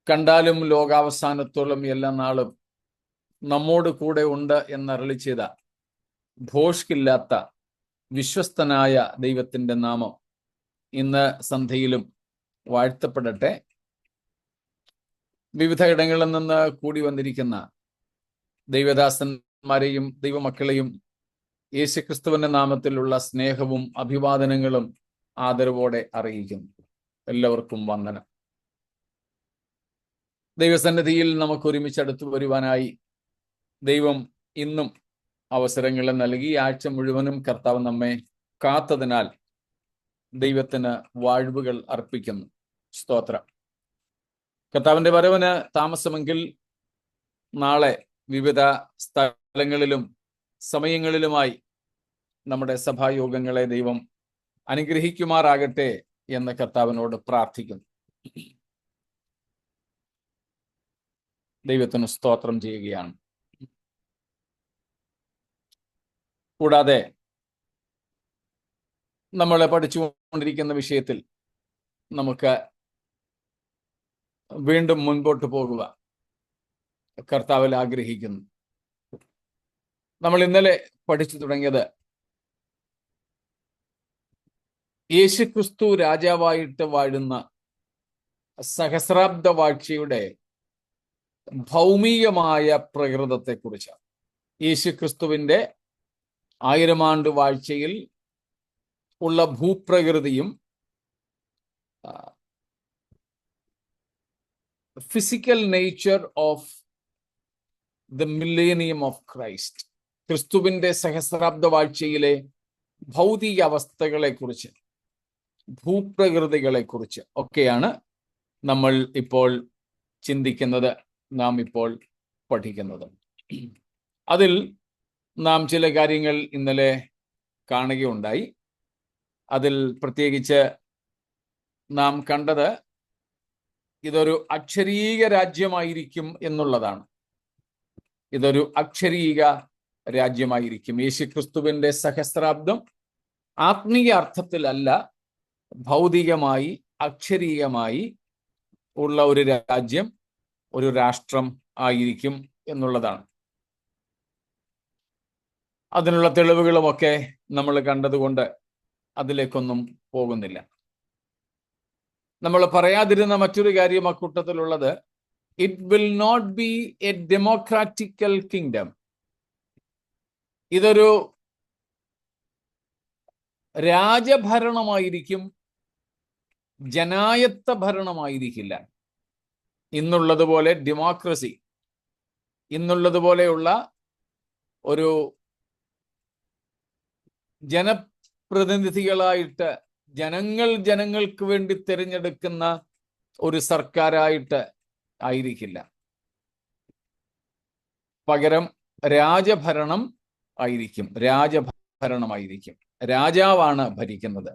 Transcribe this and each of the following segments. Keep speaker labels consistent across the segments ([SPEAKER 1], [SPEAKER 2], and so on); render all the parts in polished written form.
[SPEAKER 1] കണ്ടാലും ലോകാവസാനത്തോളം എല്ലാ നാളും നമ്മോട് കൂടെ ഉണ്ട് എന്നരുളി ചെയ്ത ഭോഷ്കില്ലാത്ത വിശ്വസ്തനായ ദൈവത്തിന്റെ നാമം ഇന്ന് സന്ധ്യയിലും വാഴ്ത്തപ്പെടട്ടെ. വിവിധ ഇടങ്ങളിൽ നിന്ന് കൂടി വന്നിരിക്കുന്ന ദൈവദാസന്മാരെയും ദൈവമക്കളെയും യേശുക്രിസ്തുവിന്റെ നാമത്തിലുള്ള സ്നേഹവും അഭിവാദനങ്ങളും ആദരവോടെ അറിയിക്കുന്നു. എല്ലാവർക്കും വന്ദനം. ദൈവസന്നിധിയിൽ നമുക്ക് ഒരുമിച്ച് അടുത്തു വരുവാനായി ദൈവം ഇന്നും അവസരങ്ങൾ നൽകി. ആഴ്ച മുഴുവനും കർത്താവ് നമ്മെ കാത്തതിനാൽ ദൈവത്തിന് വാഴ്വുകൾ അർപ്പിക്കുന്നു. സ്തോത്രം. കർത്താവിന്റെ വരവിന് താമസമെങ്കിൽ നാളെ വിവിധ സ്ഥലങ്ങളിലും സമയങ്ങളിലുമായി നമ്മുടെ സഭായോഗങ്ങളെ ദൈവം അനുഗ്രഹിക്കുമാറാകട്ടെ എന്ന് കർത്താവിനോട് പ്രാർത്ഥിക്കുന്നു. ദൈവത്തിന് സ്തോത്രം ചെയ്യുകയാണ്. കൂടാതെ നമ്മൾ പഠിച്ചുകൊണ്ടിരിക്കുന്ന വിഷയത്തിൽ നമുക്ക് വീണ്ടും മുൻപോട്ട് പോകുക കർത്താവിൽ ആഗ്രഹിക്കുന്നു. നമ്മൾ ഇന്നലെ പഠിച്ചു തുടങ്ങിയത് യേശുക്രിസ്തു രാജാവായിട്ട് വാഴുന്ന സഹസ്രാബ്ദ വാഴ്ചയുടെ ഭൗമികമായ പ്രകൃതത്തെക്കുറിച്ചാണ്. യേശുക്രിസ്തുവിന്റെ 1000 ആണ്ട് വാഴ്ചയിൽ ഉള്ള ഭൂപ്രകൃതിയും physical nature of the millennium of Christ, ക്രിസ്തുവിന്റെ സഹസ്രാബ്ദ വാഴ്ചയിലെ ഭൗതിക അവസ്ഥകളെക്കുറിച്ച്, ഭൂപ്രകൃതികളെക്കുറിച്ച് ഒക്കെയാണ് നമ്മൾ ഇപ്പോൾ ചിന്തിക്കുന്നത്, നാം ഇപ്പോൾ പഠിക്കുന്നത്. അതിൽ നാം ചില കാര്യങ്ങൾ ഇന്നലെ കാണുകയുണ്ടായി. അതിൽ പ്രത്യേകിച്ച് നാം കണ്ടത് ഇതൊരു അക്ഷരീക രാജ്യമായിരിക്കും എന്നുള്ളതാണ്. ഇതൊരു അക്ഷരീക രാജ്യമായിരിക്കും. യേശുക്രിസ്തുവിന്റെ സഹസ്രാബ്ദം ആത്മീയ അർത്ഥത്തിലല്ല, ഭൗതികമായി അക്ഷരീകമായി ഉള്ള ഒരു രാജ്യം, ഒരു രാഷ്ട്രം ആയിരിക്കും എന്നുള്ളതാണ്. അതിനുള്ള തെളിവുകളുമൊക്കെ നമ്മൾ കണ്ടതുകൊണ്ട് അതിലേക്കൊന്നും പോകുന്നില്ല. നമ്മൾ പറയാതിരുന്ന മറ്റൊരു കാര്യം അക്കൂട്ടത്തിലുള്ളത്, it will not be a democratical kingdom. ഇതൊരു രാജഭരണമായിരിക്കും, ജനായത്ത ഭരണമായിരിക്കില്ല. ഇന്നുള്ളതുപോലെ ഡെമോക്രസി, ഇന്നുള്ളതുപോലെയുള്ള ഒരു ജനപ്രതിനിധികളായിട്ട് ജനങ്ങൾക്ക് വേണ്ടി തിരഞ്ഞെടുക്കുന്ന ഒരു സർക്കാരായിട്ട് ആയിരിക്കില്ല. പകരം രാജഭരണം ആയിരിക്കും. രാജഭരണമായിരിക്കും. രാജാവാണ് ഭരിക്കുന്നത്.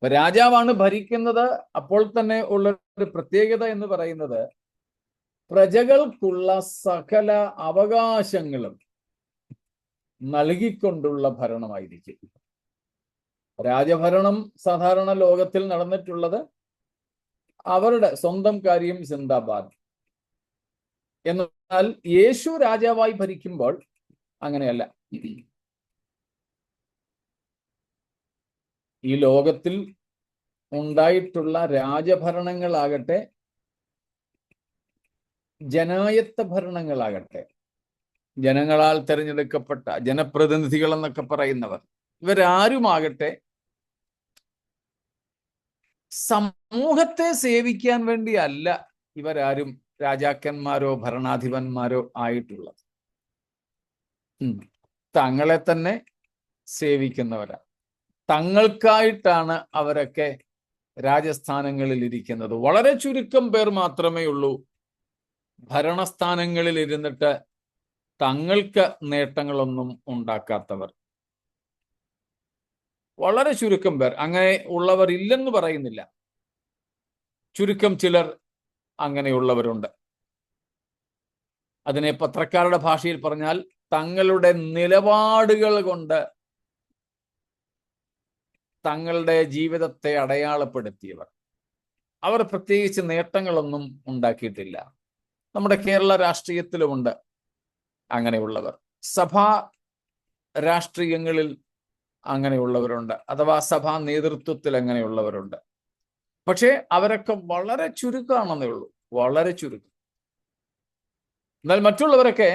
[SPEAKER 1] രാജാവാണ് ഭരിക്കുന്നത്. അപ്പോൾ തന്നെ ഉള്ള ഒരു പ്രത്യേകത എന്ന് പറയുന്നത്, പ്രജകൾക്കുള്ള സകല അവകാശങ്ങളും നൽകിക്കൊണ്ടുള്ള ഭരണമായിരിക്കും. രാജഭരണം സാധാരണ ലോകത്തിൽ നടന്നിട്ടുള്ളത് അവരുടെ സ്വന്തം കാര്യം സിന്ദാബാദ്. എന്നാൽ യേശു രാജാവായി ഭരിക്കുമ്പോൾ അങ്ങനെയല്ല. ഈ ലോകത്തിൽ ഉണ്ടായിട്ടുള്ള രാജഭരണങ്ങളാകട്ടെ, ജനായത്ത ഭരണങ്ങളാകട്ടെ, ജനങ്ങളാൽ തെരഞ്ഞെടുക്കപ്പെട്ട ജനപ്രതിനിധികൾ എന്നൊക്കെ പറയുന്നവർ, ഇവരാരുമാകട്ടെ സമൂഹത്തെ സേവിക്കാൻ വേണ്ടിയല്ല ഇവരാരും രാജാക്കന്മാരോ ഭരണാധിപന്മാരോ ആയിട്ടുള്ളത്. തങ്ങളെ തന്നെ സേവിക്കുന്നവരാണ്. തങ്ങൾക്കായിട്ടാണ് അവരൊക്കെ രാജസ്ഥാനങ്ങളിൽ ഇരിക്കുന്നത്. വളരെ ചുരുക്കം പേർ മാത്രമേ ഉള്ളൂ ഭരണസ്ഥാനങ്ങളിൽ ഇരുന്നിട്ട് തങ്ങൾക്ക് നേട്ടങ്ങളൊന്നും ഉണ്ടാക്കാത്തവർ. വളരെ ചുരുക്കം പേർ. അങ്ങനെ ഉള്ളവർ ഇല്ലെന്ന് പറയുന്നില്ല. ചുരുക്കം ചിലർ അങ്ങനെയുള്ളവരുണ്ട്. അതിനെ പത്രക്കാരുടെ ഭാഷയിൽ പറഞ്ഞാൽ തങ്ങളുടെ നിലപാടുകൾ കൊണ്ട് തങ്ങളുടെ ജീവിതത്തെ അടയാളപ്പെടുത്തിയവർ. അവർ പ്രത്യേകിച്ച് നേട്ടങ്ങളൊന്നും ഉണ്ടാക്കിയിട്ടില്ല. നമ്മുടെ കേരള രാഷ്ട്രീയത്തിലുമുണ്ട് അങ്ങനെയുള്ളവർ. സഭാ രാഷ്ട്രീയങ്ങളിൽ അങ്ങനെയുള്ളവരുണ്ട്, അഥവാ സഭാ നേതൃത്വത്തിൽ അങ്ങനെയുള്ളവരുണ്ട്. പക്ഷേ അവരൊക്കെ വളരെ ചുരുക്കമാണെന്നേ ഉള്ളൂ, വളരെ ചുരുക്കം. എന്നാൽ മറ്റുള്ളവരൊക്കെ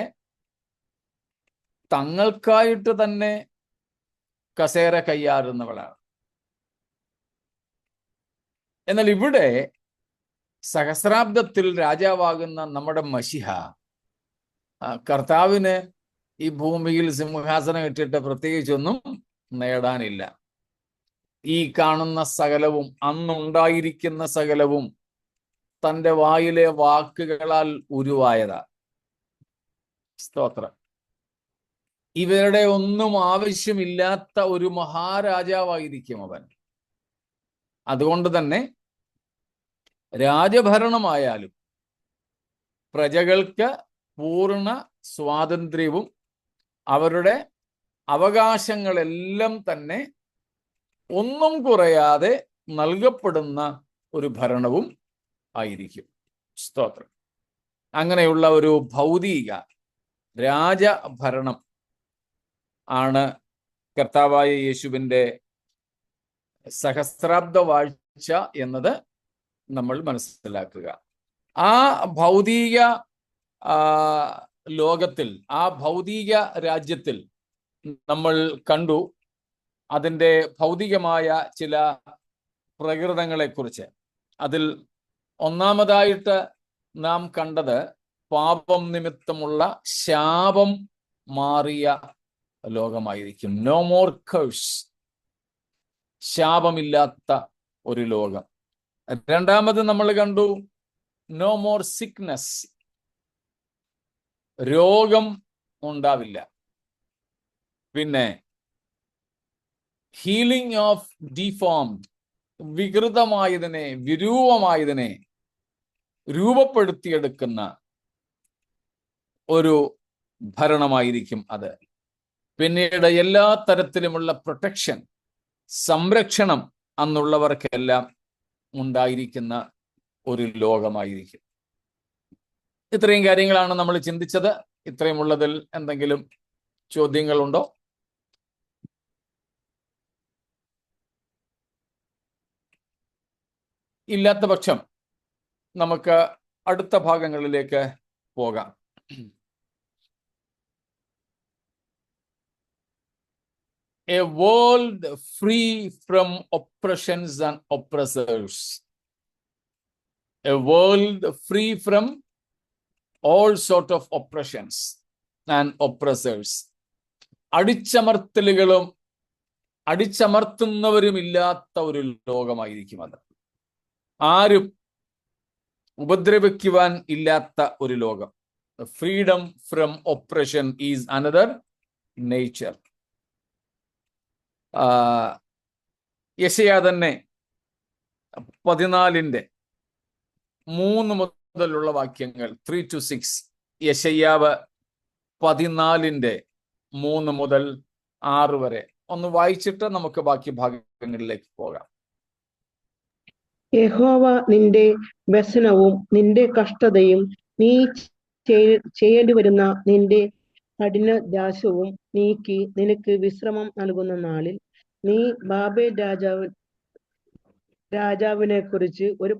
[SPEAKER 1] തങ്ങൾക്കായിട്ട് തന്നെ കസേര കയ്യാറുന്നവളാണ്. എന്നാൽ ഇവിടെ സഹസ്രാബ്ദത്തിൽ രാജാവാകുന്ന നമ്മുടെ മശിഹ, കർത്താവിന് ഈ ഭൂമിയിൽ സിംഹാസനം ഇട്ടിട്ട് പ്രത്യേകിച്ചൊന്നും നേടാനില്ല. ഈ കാണുന്ന സകലവും, അന്നുണ്ടായിരിക്കുന്ന സകലവും തൻ്റെ വായിലെ വാക്കുകളാൽ ഉരുവായതാ. സ്തോത്രം. ഇവരുടെ ഒന്നും ആവശ്യമില്ലാത്ത ഒരു മഹാരാജാവായിരിക്കും അവൻ. അതുകൊണ്ട് തന്നെ രാജഭരണമായാലും പ്രജകൾക്ക് പൂർണ്ണ സ്വാതന്ത്ര്യവും അവരുടെ അവകാശങ്ങളെല്ലാം തന്നെ ഒന്നും കുറയാതെ നൽകപ്പെടുന്ന ഒരു ഭരണവും ആയിരിക്കും. സ്തോത്രം. അങ്ങനെയുള്ള ഒരു ഭൗതിക രാജഭരണം ആണ് കർത്താവായ യേശുവിൻ്റെ സഹസ്രാബ്ദ വാഴ്ച എന്നത് നമ്മൾ മനസ്സിലാക്കുക. ആ ഭൗതിക ലോകത്തിൽ, ആ ഭൗതിക രാജ്യത്തിൽ നമ്മൾ കണ്ടു അതിൻ്റെ ഭൗതികമായ ചില പ്രകൃതങ്ങളെക്കുറിച്ച്. അതിൽ ഒന്നാമതായിട്ട് നാം കണ്ടത് പാപം നിമിത്തമുള്ള ശാപം മാറിയ ലോകമായിരിക്കും. നോ മോർ കേഴ്സ്, ശാപമില്ലാത്ത ഒരു ലോകം. രണ്ടാമത് നമ്മൾ കണ്ടു നോ മോർ സിക്നസ്, രോഗം ഉണ്ടാവില്ല. പിന്നെ ഹീലിംഗ് ഓഫ് ഡിഫോംഡ്, വികൃതമായതിനെ, വിരൂപമായതിനെ രൂപപ്പെടുത്തിയെടുക്കുന്ന ഒരു ഭരണമായിരിക്കും അത്. പിന്നീട് എല്ലാ തരത്തിലുമുള്ള പ്രൊട്ടക്ഷൻ, സംരക്ഷണം അന്നുള്ളവർക്കെല്ലാം ഉണ്ടായിരിക്കുന്ന ഒരു ലോകമായിരിക്കും. ഇത്രയും കാര്യങ്ങളാണ് നമ്മൾ ചിന്തിച്ചത്. ഇത്രയുമുള്ളതിൽ എന്തെങ്കിലും ചോദ്യങ്ങളുണ്ടോ? ഇല്ലാത്ത പക്ഷം നമുക്ക് അടുത്ത ഭാഗങ്ങളിലേക്ക് പോകാം. A world free from oppressions and oppressors. A world free from all sort of oppressions and oppressors. അടിച്ചമർത്തലുകളും അടിച്ചമർത്തുന്നവരുമില്ലാത്ത ഒരു ലോകമായിരിക്കും അത്. ആരും ഉപദ്രവിക്കുവാൻ ഇല്ലാത്ത ഒരു ലോകം. Freedom from oppression is another nature. യെശയ്യാ തന്നെ 14:3 മുതലുള്ള വാക്യങ്ങൾ, 3 to 6, യെശയ്യാവ് 14:3 മുതൽ 6 വരെ ഒന്ന് വായിച്ചിട്ട് നമുക്ക് ബാക്കി ഭാഗങ്ങളിലേക്ക് പോകാം.
[SPEAKER 2] യഹോവ നിന്റെ വ്യസനവും നിന്റെ കഷ്ടതയും നീ ചെയ്യേണ്ടി വരുന്ന നിന്റെ കഠിനദാസ്യവും നീക്കി നിനക്ക് വിശ്രമം നൽകുന്ന നാളിൽ നീ ബാബേൽ രാജാവിനെ കുറിച്ച് ഒരു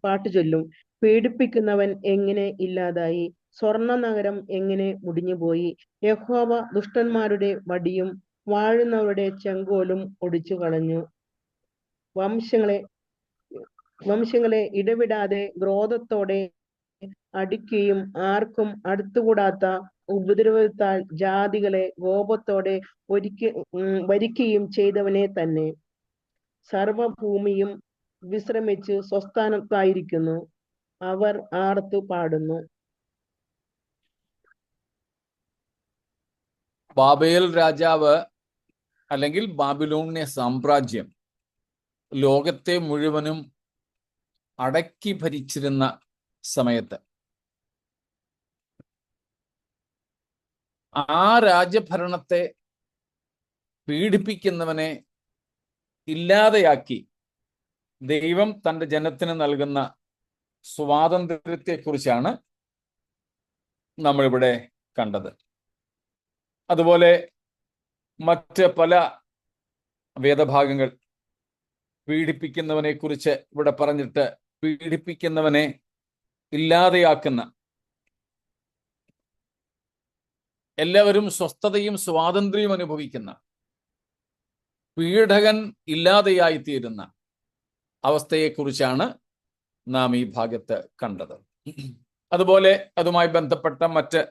[SPEAKER 2] പാട്ട് ചൊല്ലും. പീഡിപ്പിക്കുന്നവൻ എങ്ങനെ ഇല്ലാതായി, സ്വർണ്ണ നഗരം എങ്ങനെ മുടിഞ്ഞുപോയി. യഹോവ ദുഷ്ടന്മാരുടെ വടിയും വാഴുന്നവരുടെ ചെങ്കോലും ഒടിച്ചു കളഞ്ഞു. വംശങ്ങളെ ഇടവിടാതെ ക്രോധത്തോടെ അടിക്കുകയും ആർക്കും അടുത്തുകൂടാത്ത ഉപദ്രവത്താൽ ജാതികളെ കോപത്തോടെ വരിക്കുകയും ചെയ്തവനെ തന്നെ. സർവഭൂമിയും വിശ്രമിച്ച് സ്വസ്ഥാനത്തായിരിക്കുന്നു, അവർ ആർത്തു പാടുന്നു.
[SPEAKER 1] ബാബേൽ രാജാവ് അല്ലെങ്കിൽ ബാബിലോണിയ സാമ്രാജ്യം ലോകത്തെ മുഴുവനും അടക്കി ഭരിച്ചിരുന്ന സമയത്ത് ആ രാജ്യഭരണത്തെ പീഡിപ്പിക്കുന്നവനെ ഇല്ലാതെയാക്കി ദൈവം തൻ്റെ ജനത്തിന് നൽകുന്ന സ്വാതന്ത്ര്യത്തെക്കുറിച്ചാണ് നമ്മളിവിടെ കണ്ടത്. അതുപോലെ മറ്റ് പല വേദഭാഗങ്ങൾ പീഡിപ്പിക്കുന്നവനെ കുറിച്ച് ഇവിടെ പറഞ്ഞിട്ട്, പീഡിപ്പിക്കുന്നവനെ ഇല്ലാതെയാക്കുന്ന, എല്ലാവരും സ്വസ്ഥതയും സ്വാതന്ത്ര്യവും അനുഭവിക്കുന്ന, പീഡകൻ ഇല്ലാതെയായിത്തീരുന്ന അവസ്ഥയെക്കുറിച്ചാണ് നാം ഈ ഭാഗത്ത് കണ്ടത്. അതുപോലെ അതുമായി ബന്ധപ്പെട്ട മറ്റ്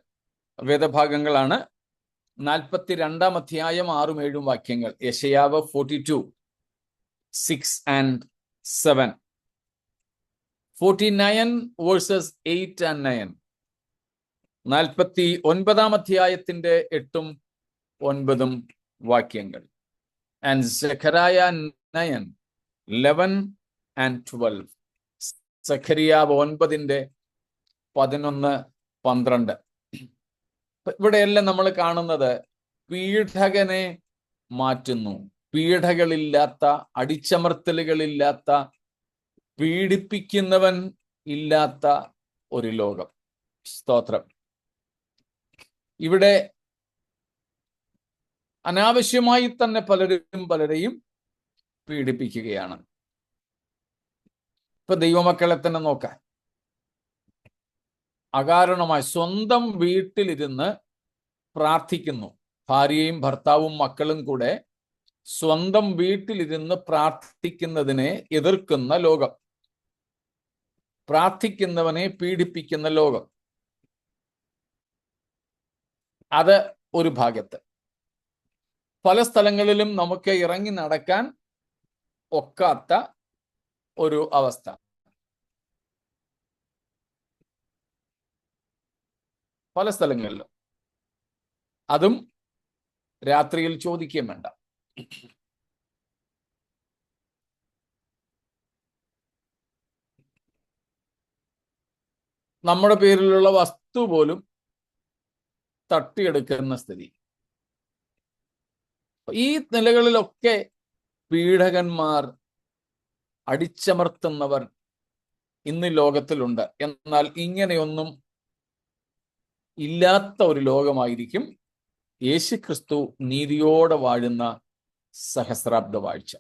[SPEAKER 1] വേദഭാഗങ്ങളാണ് 42 അധ്യായം 6-7 വാക്യങ്ങൾ. യെശയ്യാവ് 42, 6 and 7, 49 verses 8 and 9, 49 അധ്യായത്തിന്റെ 8ഉം 9ഉം വാക്യങ്ങൾ. And Zechariah 9, 11 and 12. സഖരിയാവ് 9-ന്റെ 11, 12. ഇവിടെയെല്ലാം നമ്മൾ കാണുന്നത് പീഡകനെ മാറ്റുന്നു. പീഡകളില്ലാത്ത, അടിച്ചമർത്തലുകളില്ലാത്ത, പീഡിപ്പിക്കുന്നവൻ ഇല്ലാത്ത ഒരു ലോകം. സ്തോത്രം. ഇവിടെ അനാവശ്യമായി തന്നെ പലരെയും പീഡിപ്പിക്കുകയാണ്. ഇപ്പൊ ദൈവമക്കളെ തന്നെ നോക്കാൻ, അകാരണമായി സ്വന്തം വീട്ടിലിരുന്ന് പ്രാർത്ഥിക്കുന്നു. ഭാര്യയും ഭർത്താവും മക്കളും കൂടെ സ്വന്തം വീട്ടിലിരുന്ന് പ്രാർത്ഥിക്കുന്നതിനെ എതിർക്കുന്ന ലോകം, പ്രാർത്ഥിക്കുന്നവനെ പീഡിപ്പിക്കുന്ന ലോകം. അത് ഒരു ഭാഗത്ത്. പല സ്ഥലങ്ങളിലും നമുക്ക് ഇറങ്ങി നടക്കാൻ ഒക്കാത്ത ഒരു അവസ്ഥ. പല സ്ഥലങ്ങളിലും, അതും രാത്രിയിൽ ചോദിക്കുകയും വേണ്ട. നമ്മുടെ പേരിലുള്ള വസ്തു പോലും തട്ടിയെടുക്കുന്ന സ്ഥിതി. ഈ നിലകളിലൊക്കെ പീഡകന്മാർ, അടിച്ചമർത്തുന്നവർ ഇന്ന് ലോകത്തിലുണ്ട്. എന്നാൽ ഇങ്ങനെയൊന്നും ഇല്ലാത്ത ഒരു ലോകമായിരിക്കും യേശുക്രിസ്തു നീതിയോടെ വാഴുന്ന സഹസ്രാബ്ദ വാഴ്ച.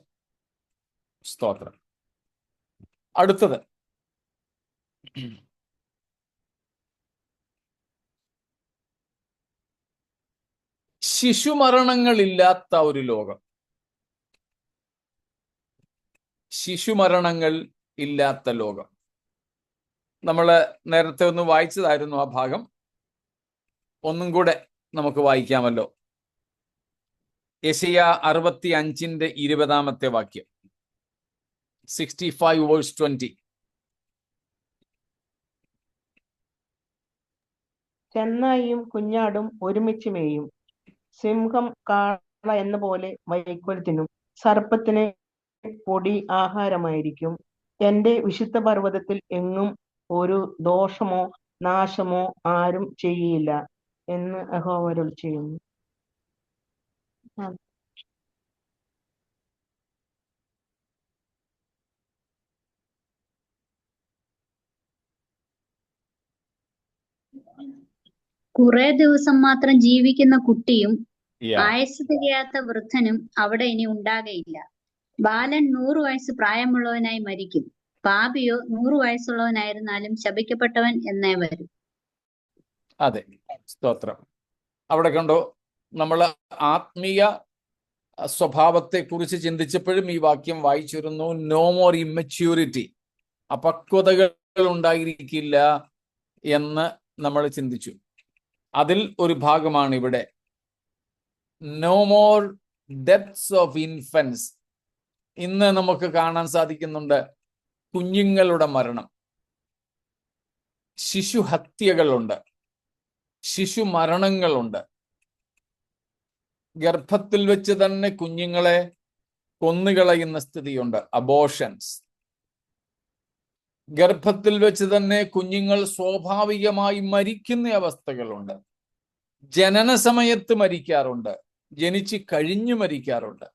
[SPEAKER 1] സ്തോത്രം. അടുത്തത് ശിശുമരണങ്ങളില്ലാത്ത ഒരു ലോകം. ശിശുമരണങ്ങൾ ഇല്ലാത്ത ലോകം. നമ്മൾ നേരത്തെ ഒന്ന് വായിച്ചതായിരുന്നു ആ ഭാഗം. ഒന്നും കൂടെ നമുക്ക് വായിക്കാമല്ലോ. യെശയ്യാ 65-ന്റെ 20-ാമത്തെ വാക്യം. 65 verse 20.
[SPEAKER 2] ചെന്നായും കുഞ്ഞാടും ഒരുമിച്ച് മേയും, സിംഹം കാള എന്ന പോലെ വൈക്കോൽ തിന്നും, സർപ്പത്തിന് പൊടി ആഹാരമായിരിക്കും. എന്റെ വിശുദ്ധ പർവ്വതത്തിൽ എങ്ങും ഒരു ദോഷമോ നാശമോ ആരും ചെയ്യില്ല എന്ന് യഹോവ അരുളി ചെയ്യുന്നു.
[SPEAKER 3] കുറെ ദിവസം മാത്രം ജീവിക്കുന്ന കുട്ടിയും ആയുസ് തികയാത്ത വൃദ്ധനും അവിടെ ഇനി ഉണ്ടാകയില്ല. ബാലൻ 100 വയസ്സ് പ്രായമുള്ളവനായി മരിക്കും. പാപിയോ 100 വയസ്സുള്ളവനായിരുന്നാലും ശപിക്കപ്പെട്ടവൻ എന്നേ വരും.
[SPEAKER 1] അതെ, സ്തോത്രം. അവിടെ കണ്ടോ, നമ്മൾ ആത്മീയ സ്വഭാവത്തെ കുറിച്ച് ചിന്തിച്ചപ്പോഴും ഈ വാക്യം വായിച്ചിരുന്നു. നോ മോർ ഇമ്മച്യൂരിറ്റി, അപക്വതകൾ ഉണ്ടായിരിക്കില്ല എന്ന് നമ്മൾ ചിന്തിച്ചു. അതിൽ ഒരു ഭാഗമാണ് ഇവിടെ no more deaths of infants. ഇന്ന് നമുക്ക് കാണാൻ സാധിക്കുന്നുണ്ട് കുഞ്ഞുങ്ങളുടെ മരണം, ശിശുഹത്യകളുണ്ട്, ശിശു മരണങ്ങളുണ്ട്. ഗർഭത്തിൽ വെച്ച് തന്നെ കുഞ്ഞുങ്ങളെ കൊന്നുകളയുന്ന സ്ഥിതിയുണ്ട്, അബോർഷൻസ്. ഗർഭത്തിൽ വെച്ച് തന്നെ കുഞ്ഞുങ്ങൾ സ്വാഭാവികമായി മരിക്കുന്ന അവസ്ഥകളുണ്ട്. ജനന സമയത്ത് മരിക്കാറുണ്ട്, ജനിച്ച് കഴിഞ്ഞു മരിക്കാറുണ്ട്.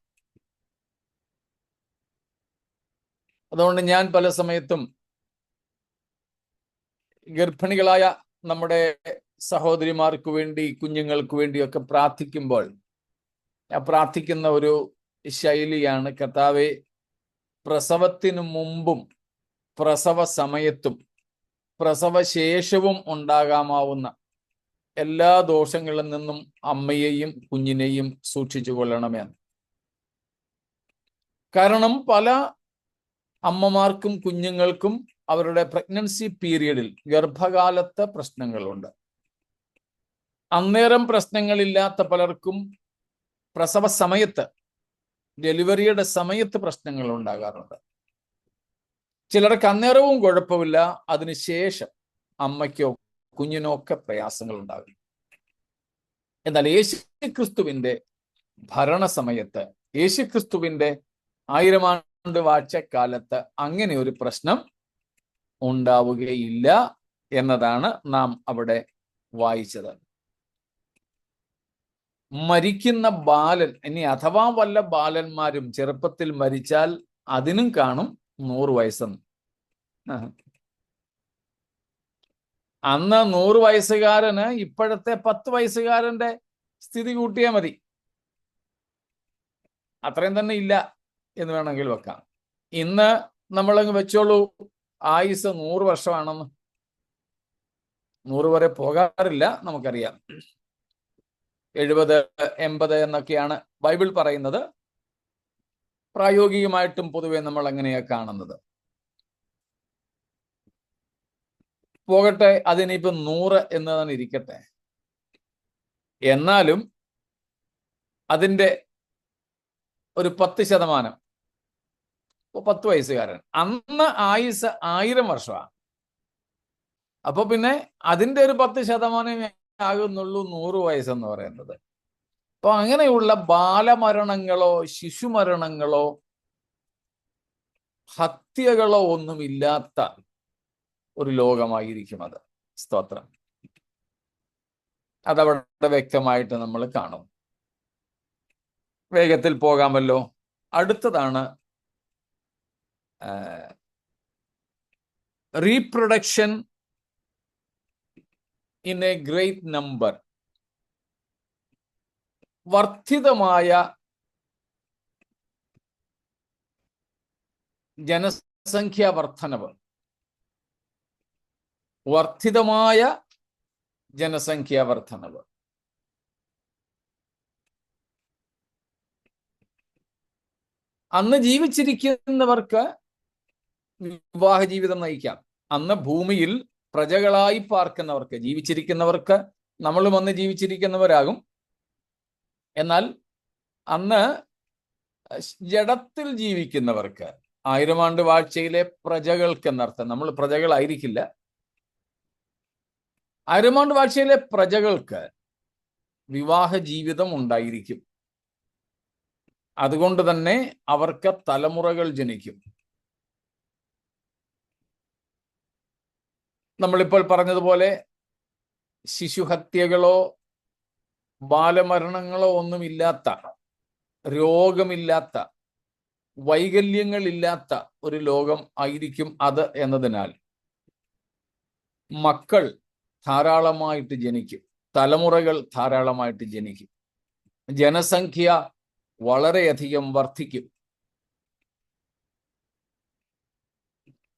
[SPEAKER 1] അതുകൊണ്ട് ഞാൻ പല സമയത്തും ഗർഭിണികളായ നമ്മുടെ സഹോദരിമാർക്ക് വേണ്ടി, കുഞ്ഞുങ്ങൾക്ക് വേണ്ടിയൊക്കെ പ്രാർത്ഥിക്കുമ്പോൾ പ്രാർത്ഥിക്കുന്ന ഒരു ശൈലിയാണ്, കർത്താവേ, പ്രസവത്തിനു മുമ്പും പ്രസവ സമയത്തും പ്രസവശേഷവും ഉണ്ടാകാമാവുന്ന എല്ലാ ദോഷങ്ങളിൽ നിന്നും അമ്മയെയും കുഞ്ഞിനെയും സൂക്ഷിച്ചു കൊള്ളണമെന്ന്. കാരണം പല അമ്മമാർക്കും കുഞ്ഞുങ്ങൾക്കും അവരുടെ പ്രഗ്നൻസി പീരീഡിൽ, ഗർഭകാലത്ത് പ്രശ്നങ്ങളുണ്ട്. അന്നേരം പ്രശ്നങ്ങളില്ലാത്ത പലർക്കും പ്രസവ സമയത്ത്, ഡെലിവറിയുടെ സമയത്ത് പ്രശ്നങ്ങൾ ഉണ്ടാകാറുണ്ട്. ചിലർക്ക് അന്നേരവും കുഴപ്പമില്ല, അതിനുശേഷം അമ്മയ്ക്കോ കുഞ്ഞിനോ ഒക്കെ പ്രയാസങ്ങൾ ഉണ്ടാകും. എന്നാൽ യേശുക്രിസ്തുവിന്റെ ഭരണസമയത്ത്, യേശുക്രിസ്തുവിന്റെ 1000 ആണ്ട് വാഴ്ചക്കാലത്ത് അങ്ങനെ ഒരു പ്രശ്നം ഉണ്ടാവുകയില്ല എന്നതാണ് നാം അവിടെ വായിച്ചത്. മരിക്കുന്ന ബാലൻ, ഇനി അഥവാ വല്ല ബാലന്മാരും ചെറുപ്പത്തിൽ മരിച്ചാൽ അതിനും കാണും 100 വയസ്സെന്ന്. അന്ന് 100 വയസ്സുകാരന് ഇപ്പോഴത്തെ 10 വയസ്സുകാരന്റെ സ്ഥിതി കൂട്ടിയാൽ മതി. അത്രയും തന്നെ ഇല്ല എന്ന് വേണമെങ്കിൽ വെക്കാം. ഇന്ന് നമ്മളങ്ങ് വെച്ചോളൂ, ആയുസ് 100 വർഷമാണെന്ന്. 100 വരെ പോകാറില്ല, നമുക്കറിയാം. 70, 80 എന്നൊക്കെയാണ് ബൈബിൾ പറയുന്നത്. പ്രായോഗികമായിട്ടും പൊതുവെ നമ്മൾ അങ്ങനെയാണ് കാണുന്നത്. പോകട്ടെ, അതിനിപ്പോ 100 എന്നതാണ് ഇരിക്കട്ടെ. എന്നാലും അതിൻ്റെ ഒരു 10%, 10 വയസ്സുകാരൻ, അന്ന് ആയുസ് 1000 വർഷമാണ്. അപ്പൊ പിന്നെ അതിൻ്റെ ഒരു 10% ആകുന്നുള്ളൂ 100 വയസ്സെന്ന് പറയുന്നത്. അപ്പൊ അങ്ങനെയുള്ള ബാലമരണങ്ങളോ ശിശുമരണങ്ങളോ ഹത്യകളോ ഒന്നുമില്ലാത്ത ഒരു ലോകമായിരിക്കും അത്. സ്തോത്രം. അതവിടെ വ്യക്തമായിട്ട് നമ്മൾ കാണും. വേഗത്തിൽ പോകാമല്ലോ. അടുത്തതാണ് reproduction in a great number. വർദ്ധിതമായ ജനസംഖ്യാ വർധനവ്, വർദ്ധിതമായ ജനസംഖ്യാ വർധനവ്. അന്ന് ജീവിച്ചിരിക്കുന്നവർക്ക് വിവാഹ ജീവിതം നയിക്കാം. അന്ന് ഭൂമിയിൽ പ്രജകളായി പാർക്കുന്നവർക്ക്, ജീവിച്ചിരിക്കുന്നവർക്ക്, നമ്മളും അന്ന് ജീവിച്ചിരിക്കുന്നവരാകും. എന്നാൽ അന്ന് ജഡത്തിൽ ജീവിക്കുന്നവർക്ക്, 1000 ആണ്ട് വാഴ്ചയിലെ പ്രജകൾക്ക് എന്നർത്ഥം. നമ്മൾ പ്രജകളായിരിക്കില്ല. 1000 ആണ്ട് വാഴ്ചയിലെ പ്രജകൾക്ക് വിവാഹ ജീവിതം ഉണ്ടായിരിക്കും. അതുകൊണ്ട് തന്നെ അവർക്ക് തലമുറകൾ ജനിക്കും. നമ്മളിപ്പോൾ പറഞ്ഞതുപോലെ ശിശുഹത്യകളോ ബാലമരണങ്ങളോ ഒന്നുമില്ലാത്ത, രോഗമില്ലാത്ത, വൈകല്യങ്ങളില്ലാത്ത ഒരു ലോകം ആയിരിക്കും അത് എന്നതിനാൽ മക്കൾ ധാരാളമായിട്ട് ജനിക്കും, തലമുറകൾ ധാരാളമായിട്ട് ജനിക്കും, ജനസംഖ്യ വളരെയധികം വർദ്ധിക്കും.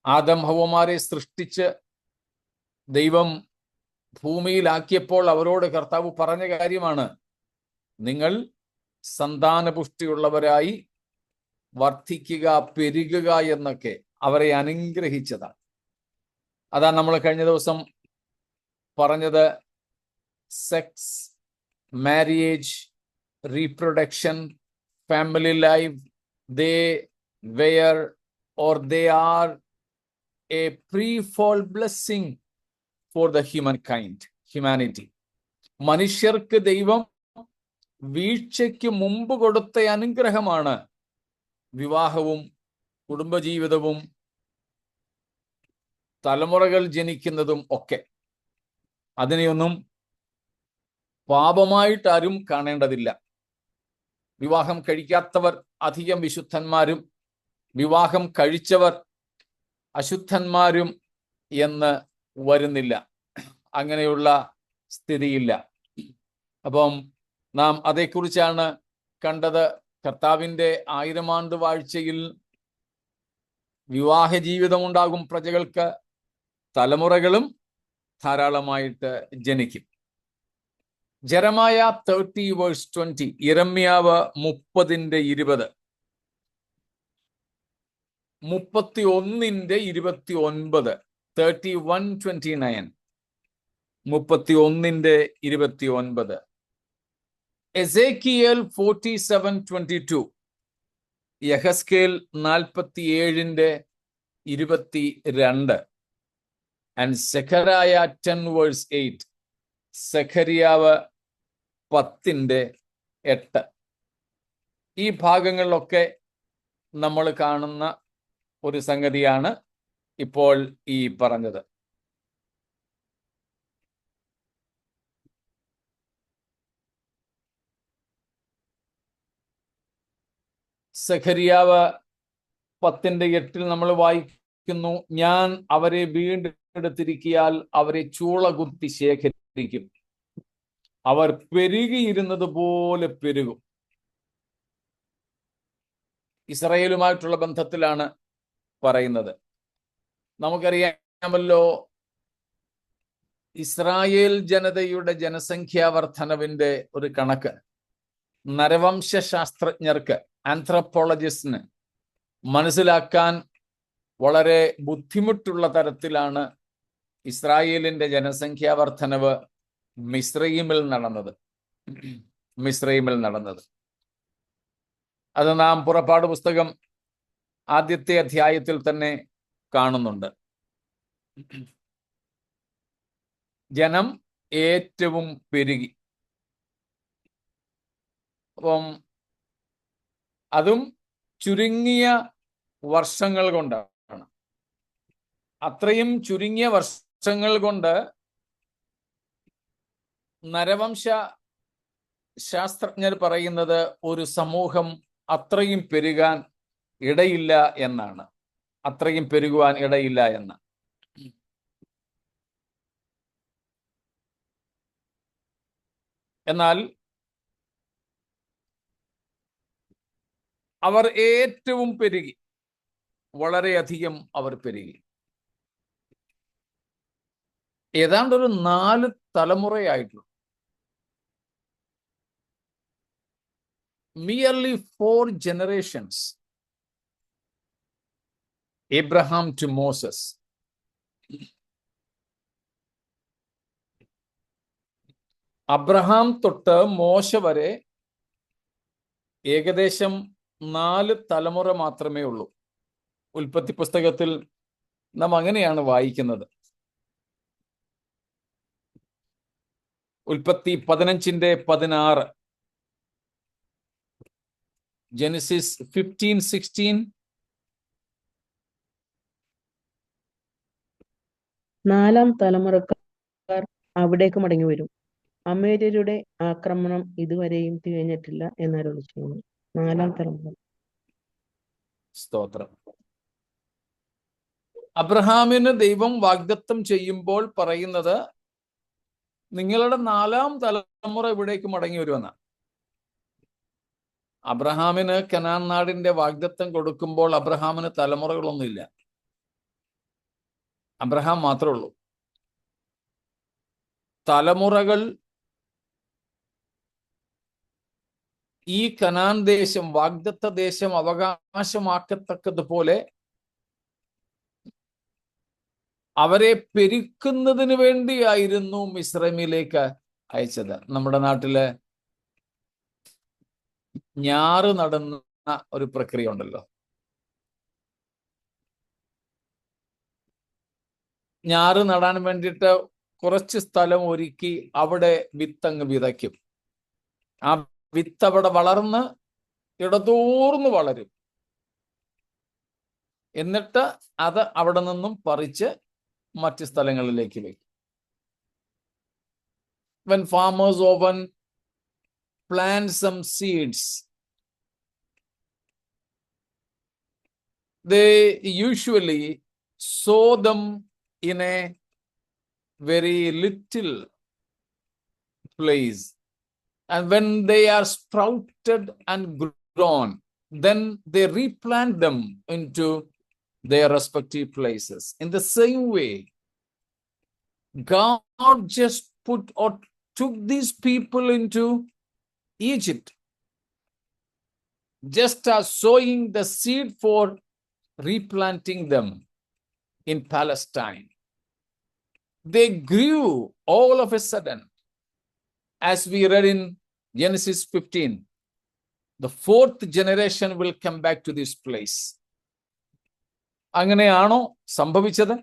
[SPEAKER 1] ആദം ഹവ്വമാരെ സൃഷ്ടിച്ച് ദൈവം ഭൂമിയിലാക്കിയപ്പോൾ അവരോട് കർത്താവ് പറഞ്ഞ കാര്യമാണ്, നിങ്ങൾ സന്താനപുഷ്ടിയുള്ളവരായി വർദ്ധിക്കുക, പെരുകുക എന്നൊക്കെ അവരെ അനുഗ്രഹിച്ചതാണ്. അതാ നമ്മൾ കഴിഞ്ഞ ദിവസം പറഞ്ഞത്. Sex, marriage, reproduction, family life, they were or they are a prefall blessing for the humanity. മനുഷ്യർക്ക് ദൈവം വീഴ്ചയ്ക്ക് മുമ്പ് കൊടുത്ത അനുഗ്രഹമാണ് വിവാഹവും കുടുംബജീവിതവും തലമുറകൾ ജനിക്കുന്നതും ഒക്കെ. അതിനെയൊന്നും പാപമായിട്ട് ആരും കാണേണ്ടതില്ല. വിവാഹം കഴിക്കാത്തവർ അധികം വിശുദ്ധന്മാരും വിവാഹം കഴിച്ചവർ അശുദ്ധന്മാരും എന്ന് വരുന്നില്ല. അങ്ങനെയുള്ള സ്ഥിതിയില്ല. അപ്പം നാം അതേക്കുറിച്ചാണ് കണ്ടത്. കർത്താവിൻ്റെ 1000 ആണ്ട് വാഴ്ചയിൽ വിവാഹ ജീവിതം ഉണ്ടാകും പ്രജകൾക്ക്, തലമുറകളും ധാരാളമായിട്ട് ജനിക്കും. ജെറമായ 30:20, യിരെമ്യാവ് 30:20, 31:29, 31:29, 31:29, എസേക്കിയേൽ 47:22, യഹസ്കേൽ 47:22, ആൻഡ് സെഖരായ 10:8, സെഖരിയാവ് 10:8. ഈ ഭാഗങ്ങളിലൊക്കെ നമ്മൾ കാണുന്ന ഒരു സംഗതിയാണ് ഇപ്പോൾ ഈ പറഞ്ഞത്. സെഖരിയാവ് 10:8 നമ്മൾ വായിക്കുന്നു, ഞാൻ അവരെ വീണ്ടെടുത്തിരിക്കിയാൽ അവരെ ചൂളകുത്തി ശേഖരിക്കും, അവർ പെരുകിയിരുന്നത് പോലെ പെരുകും. ഇസ്രായേലുമായിട്ടുള്ള ബന്ധത്തിലാണ് പറയുന്നത്. നമുക്കറിയാമല്ലോ, ഇസ്രായേൽ ജനതയുടെ ജനസംഖ്യാ വർധനവിന്റെ ഒരു കണക്ക് നരവംശാസ്ത്രജ്ഞർക്ക്, ആന്ത്രപ്പോളജിസ്റ്റിന് മനസ്സിലാക്കാൻ വളരെ ബുദ്ധിമുട്ടുള്ള തരത്തിലാണ് ഇസ്രായേലിന്റെ ജനസംഖ്യാ വർധനവ് മിസ്രയീമിൽ നടന്നത്. അത് നാം പുറപ്പാട് പുസ്തകം ആദ്യത്തെ അധ്യായത്തിൽ തന്നെ കാണുന്നുണ്ട്. ജനം ഏറ്റവും പെരുകി. അപ്പം അതും ചുരുങ്ങിയ വർഷങ്ങൾ കൊണ്ടാണ്. അത്രയും ചുരുങ്ങിയ വർഷങ്ങൾ കൊണ്ട് നരവംശ ശാസ്ത്രജ്ഞർ പറയുന്നത് ഒരു സമൂഹം അത്രയും പെരുകാൻ ഇടയില്ല എന്നാണ്. അത്രയും പെരുകുവാൻ ഇടയില്ല എന്ന്. എന്നാൽ അവർ ഏറ്റവും പെരുകി, വളരെയധികം അവർ പെരുകി. ഏതാണ്ടൊരു 4 തലമുറയായിട്ടു, merely 4 generations, Abraham to Moses. Abraham തൊട്ട് മോശ വരെ ഏകദേശം 4 തലമുറ മാത്രമേ ഉള്ളൂ. ഉൽപ്പത്തി പുസ്തകത്തിൽ നാം അങ്ങനെയാണ് വായിക്കുന്നത്. ഉൽപ്പത്തി 15:16, ജെനസിസ് 15:16,
[SPEAKER 2] 4 തലമുറക്കാർ അവിടേക്ക് മടങ്ങി വരും, അമേര്യരുടെ ആക്രമണം ഇതുവരെയും തികഞ്ഞിട്ടില്ല എന്നരുളി ചെയ്യുന്നു. 4 തലമുറ.
[SPEAKER 1] സ്തോത്രം. അബ്രഹാമിന് ദൈവം വാഗ്ദത്തം ചെയ്യുമ്പോൾ പറയുന്നത്, നിങ്ങളുടെ 4ാം തലമുറ ഇവിടേക്ക് മടങ്ങി വരുമെന്നാണ്. അബ്രഹാമിന് കനാൻ നാടിന്റെ വാഗ്ദത്തം കൊടുക്കുമ്പോൾ അബ്രഹാമിന് തലമുറകളൊന്നുമില്ല. അബ്രഹാം മാത്രമേ ഉള്ളൂ. തലമുറകൾ ഈ കനാൻ ദേശം, വാഗ്ദത്ത ദേശം അവകാശമാക്കത്തക്കതുപോലെ അവരെ പെരുക്കുന്നതിന് വേണ്ടിയായിരുന്നു മിസ്രൈമിലേക്ക് അയച്ചത്. നമ്മുടെ നാട്ടില് ഞാറ് നടുന്ന ഒരു പ്രക്രിയ ഉണ്ടല്ലോ. ഞാറ് നടാൻ വേണ്ടിയിട്ട് കുറച്ച് സ്ഥലം ഒരുക്കി അവിടെ വിത്തങ്ങ് വിതയ്ക്കും. ആ വിത്ത് അവിടെ വളർന്ന് ഇടതൂർന്ന് വളരും. എന്നിട്ട് അത് അവിടെ നിന്നും പറിച്ച് മറ്റ് സ്ഥലങ്ങളിലേക്ക് വയ്ക്കും. When farmers often plant some seeds, they usually sow them in a very little place. And when they are sprouted and grown, then they replant them into their respective places. In the same way, God just put or took these people into Egypt, just as sowing the seed for replanting them in Palestine. They grew all of a sudden. As we read in Genesis 15, the fourth generation will come back to this place. അങ്ങനെയാണോ സംഭവിച്ചത്?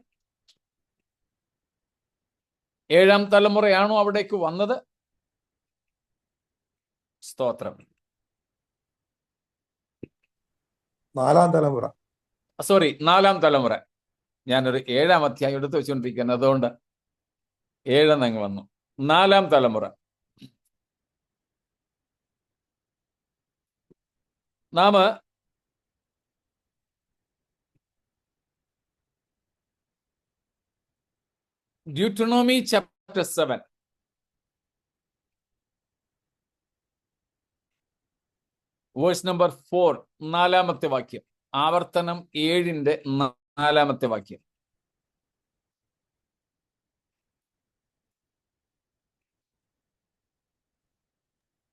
[SPEAKER 1] ഏഴാം തലമുറയാണോ അവിടേക്ക് വന്നത്? സ്തോത്രം.
[SPEAKER 4] നാലാം തലമുറ.
[SPEAKER 1] Sorry, നാലാം തലമുറ. ഞാനൊരു ഏഴാം അധ്യായം എടുത്തു വെച്ചുകൊണ്ടിരിക്കുന്നത്, അതുകൊണ്ട് ഏഴെന്നങ്ങ് വന്നു. നാലാം തലമുറ. നാം Deuteronomy chapter 7 വേഴ്സ് നമ്പർ 4, നാലാമത്തെ വാക്യം. ആവർത്തനം 7-ന്റെ 4-ാമത്തെ വാക്യം.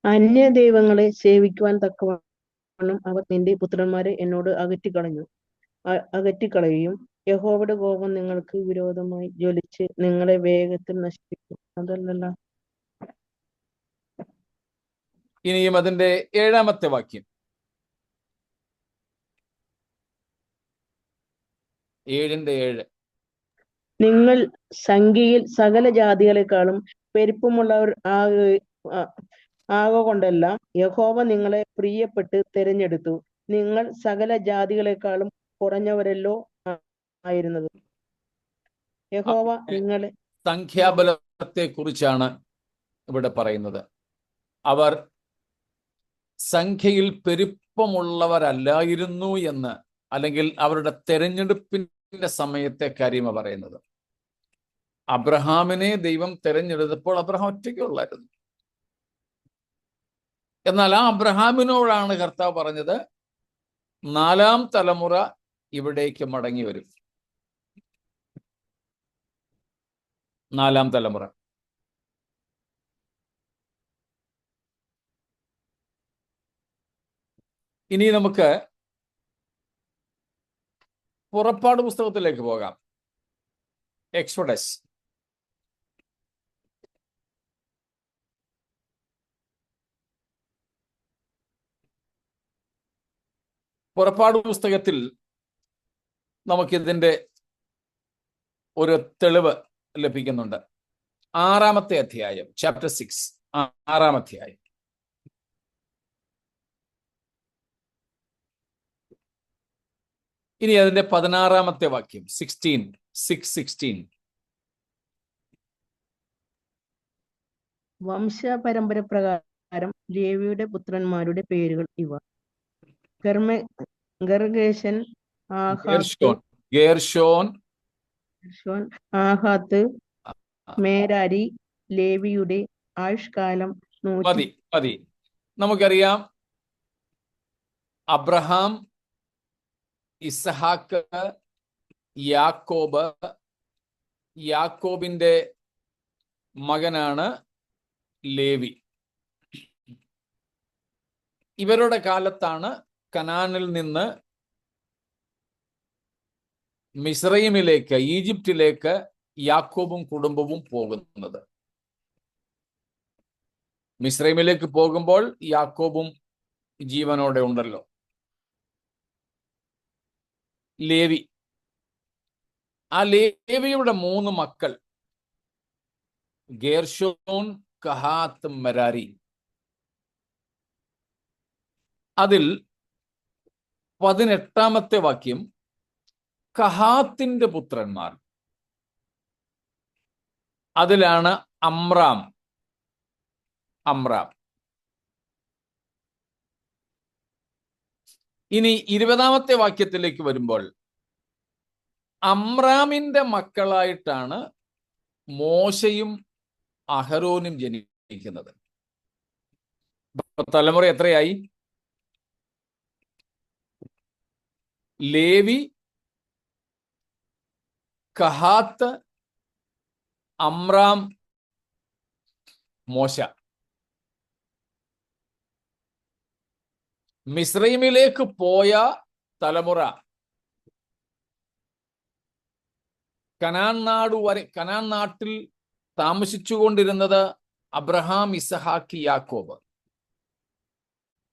[SPEAKER 2] അന്യദൈവങ്ങളെ സേവിക്കുവാൻ തക്കവണ്ണം അവർ നിന്റെ പുത്രന്മാരെ എന്നോട് അകറ്റിക്കളയുകയും യഹോവയുടെ കോപം നിങ്ങൾക്ക് വിരോധമായി ജ്വലിച്ച് നിങ്ങളെ വേഗത്തിൽ നശിപ്പിക്കും. അതല്ലല്ലോ.
[SPEAKER 1] ഇനിയും അതിന്റെ 7-ാമത്തെ വാക്യം. 7-ന്റെ 7.
[SPEAKER 2] നിങ്ങൾ സംഖ്യയിൽ സകല ജാതികളെക്കാളും പെരുപ്പമുള്ളവർ ആകൊണ്ടല്ല യഹോവ നിങ്ങളെ പ്രിയപ്പെട്ട് തിരഞ്ഞെടുത്തു. നിങ്ങൾ സകല ജാതികളെക്കാളും കുറഞ്ഞവരല്ലോ ആയിരുന്നത്. യഹോവ നിങ്ങളെ.
[SPEAKER 1] സംഖ്യാബലത്തെ കുറിച്ചാണ് ഇവിടെ പറയുന്നത്. അവർ സംഖ്യയിൽ പെരുപ്പമുള്ളവരല്ലായിരുന്നു എന്ന്, അല്ലെങ്കിൽ അവരുടെ തെരഞ്ഞെടുപ്പിന്റെ സമയത്തെ കാര്യമാണ് പറയുന്നത്. അബ്രഹാമിനെ ദൈവം തെരഞ്ഞെടുത്തപ്പോൾ അബ്രഹാം ഒറ്റയ്ക്കുള്ളായിരുന്നു. എന്നാൽ ആ അബ്രഹാമിനോടാണ് കർത്താവ് പറഞ്ഞത്, നാലാം തലമുറ ഇവിടേക്ക് മടങ്ങി വരും. നാലാം തലമുറ. ഇനി നമുക്ക് പുറപ്പാട് പുസ്തകത്തിലേക്ക് പോകാം. എക്സോഡസ്. പുറപ്പാട് പുസ്തകത്തിൽ നമുക്കിതിൻ്റെ ഒരു തെളിവ് ലഭിക്കുന്നുണ്ട്. 6-ാമത്തെ അധ്യായം, ചാപ്റ്റർ 6, 6-ാം അധ്യായം. ഇനി അതിന്റെ 16-ാമത്തെ വാക്യം, 6:16.
[SPEAKER 2] വംശപരമ്പര പ്രകാരം ലേവിയുടെ പുത്രന്മാരുടെ പേരുകൾ ഇവ:
[SPEAKER 1] ഗേർഷോൻ,
[SPEAKER 2] ആഹാത്ത്, മേരാരി. ലേവിയുടെ ആയുഷ്കാലം 100.
[SPEAKER 1] മതി. നമുക്കറിയാം, അബ്രഹാം, ഇസ്ഹാക്ക്, യാക്കോബ്. യാക്കോബിന്റെ മകനാണ് ലേവി. ഇവരുടെ കാലത്താണ് കനാനിൽ നിന്ന് മിസ്രൈമിലേക്ക്, ഈജിപ്തിലേക്ക് യാക്കോബും കുടുംബവും പോകുന്നത്. മിസ്രൈമിലേക്ക് പോകുമ്പോൾ യാക്കോബും ജീവനോടെ ഉണ്ടല്ലോ. ലേവി, ആ ലേവിയുടെ 3 മക്കൾ ഗേർഷോൻ, കഹാത്ത്, മെരാരി. അതിൽ 18-ാമത്തെ വാക്യം, കഹാത്തിന്റെ പുത്രന്മാർ. അതിലാണ് അമ്രാം. ഇനി 20-ാമത്തെ വാക്യത്തിലേക്ക് വരുമ്പോൾ അമ്രാമിന്റെ മക്കളായിട്ടാണ് മോശയും അഹരോനും ജനിക്കുന്നത്. തലമുറ എത്രയായി? ലേവി, കഹാത്ത്, അമ്രാം, മോശ. മിസ്രൈമിലേക്ക് പോയ തലമുറ കനാൻ നാട്ടിൽ താമസിച്ചുകൊണ്ടിരുന്നത് അബ്രഹാം, ഇസഹാക്ക്, യാക്കോബ്.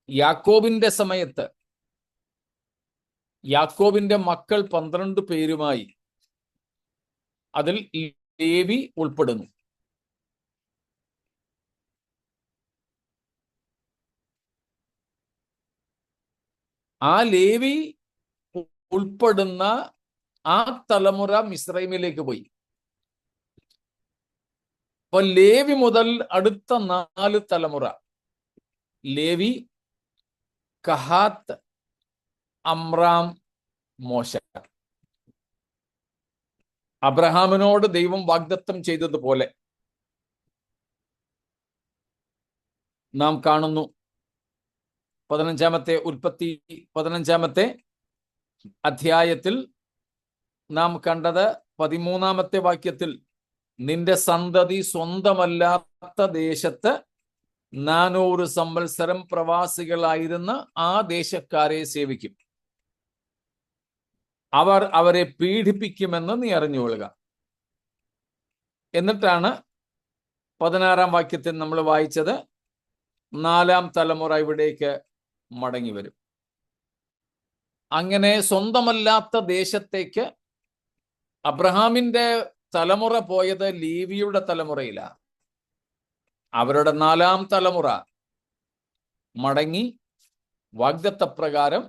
[SPEAKER 1] യാക്കോബിന്റെ സമയത്ത് യാക്കോബിന്റെ മക്കൾ 12 പേരുമായി, അതിൽ ലേവി ഉൾപ്പെടുന്നു. ആ ലേവി ഉൾപ്പെടുന്ന ആ തലമുറ മിസ്രൈമിലേക്ക് പോയി. അപ്പൊ ലേവി മുതൽ അടുത്ത 4 തലമുറ, ലേവി, കഹാത്ത്, അമ്രാം, മോശ. അബ്രഹാമിനോട് ദൈവം വാഗ്ദത്തം ചെയ്തതുപോലെ നാം കാണുന്നു. 15-ാമത്തെ ഉൽപ്പത്തി 15-ാമത്തെ അധ്യായത്തിൽ നാം കണ്ടത് 13-ാമത്തെ വാക്യത്തിൽ, നിന്റെ സന്തതി സ്വന്തമല്ലാത്ത ദേശത്ത് 400 സംവത്സരം പ്രവാസികളായിരുന്ന ആ ദേശക്കാരെ സേവിക്കും, അവർ അവരെ പീഡിപ്പിക്കുമെന്ന് നീ അറിഞ്ഞുകൊള്ളുക. എന്നിട്ടാണ് 16-ാം വാക്യത്തിൽ നമ്മൾ വായിച്ചത്, 4-ാം തലമുറ ഇവിടേക്ക് മടങ്ങി വരും. അങ്ങനെ സ്വന്തമല്ലാത്ത ദേശത്തേക്ക് അബ്രഹാമിന്റെ തലമുറ പോയത് ലേവിയുടെ തലമുറയിലാണ്. അവരുടെ 4-ാം തലമുറ മടങ്ങി വാഗ്ദത്തപ്രകാരം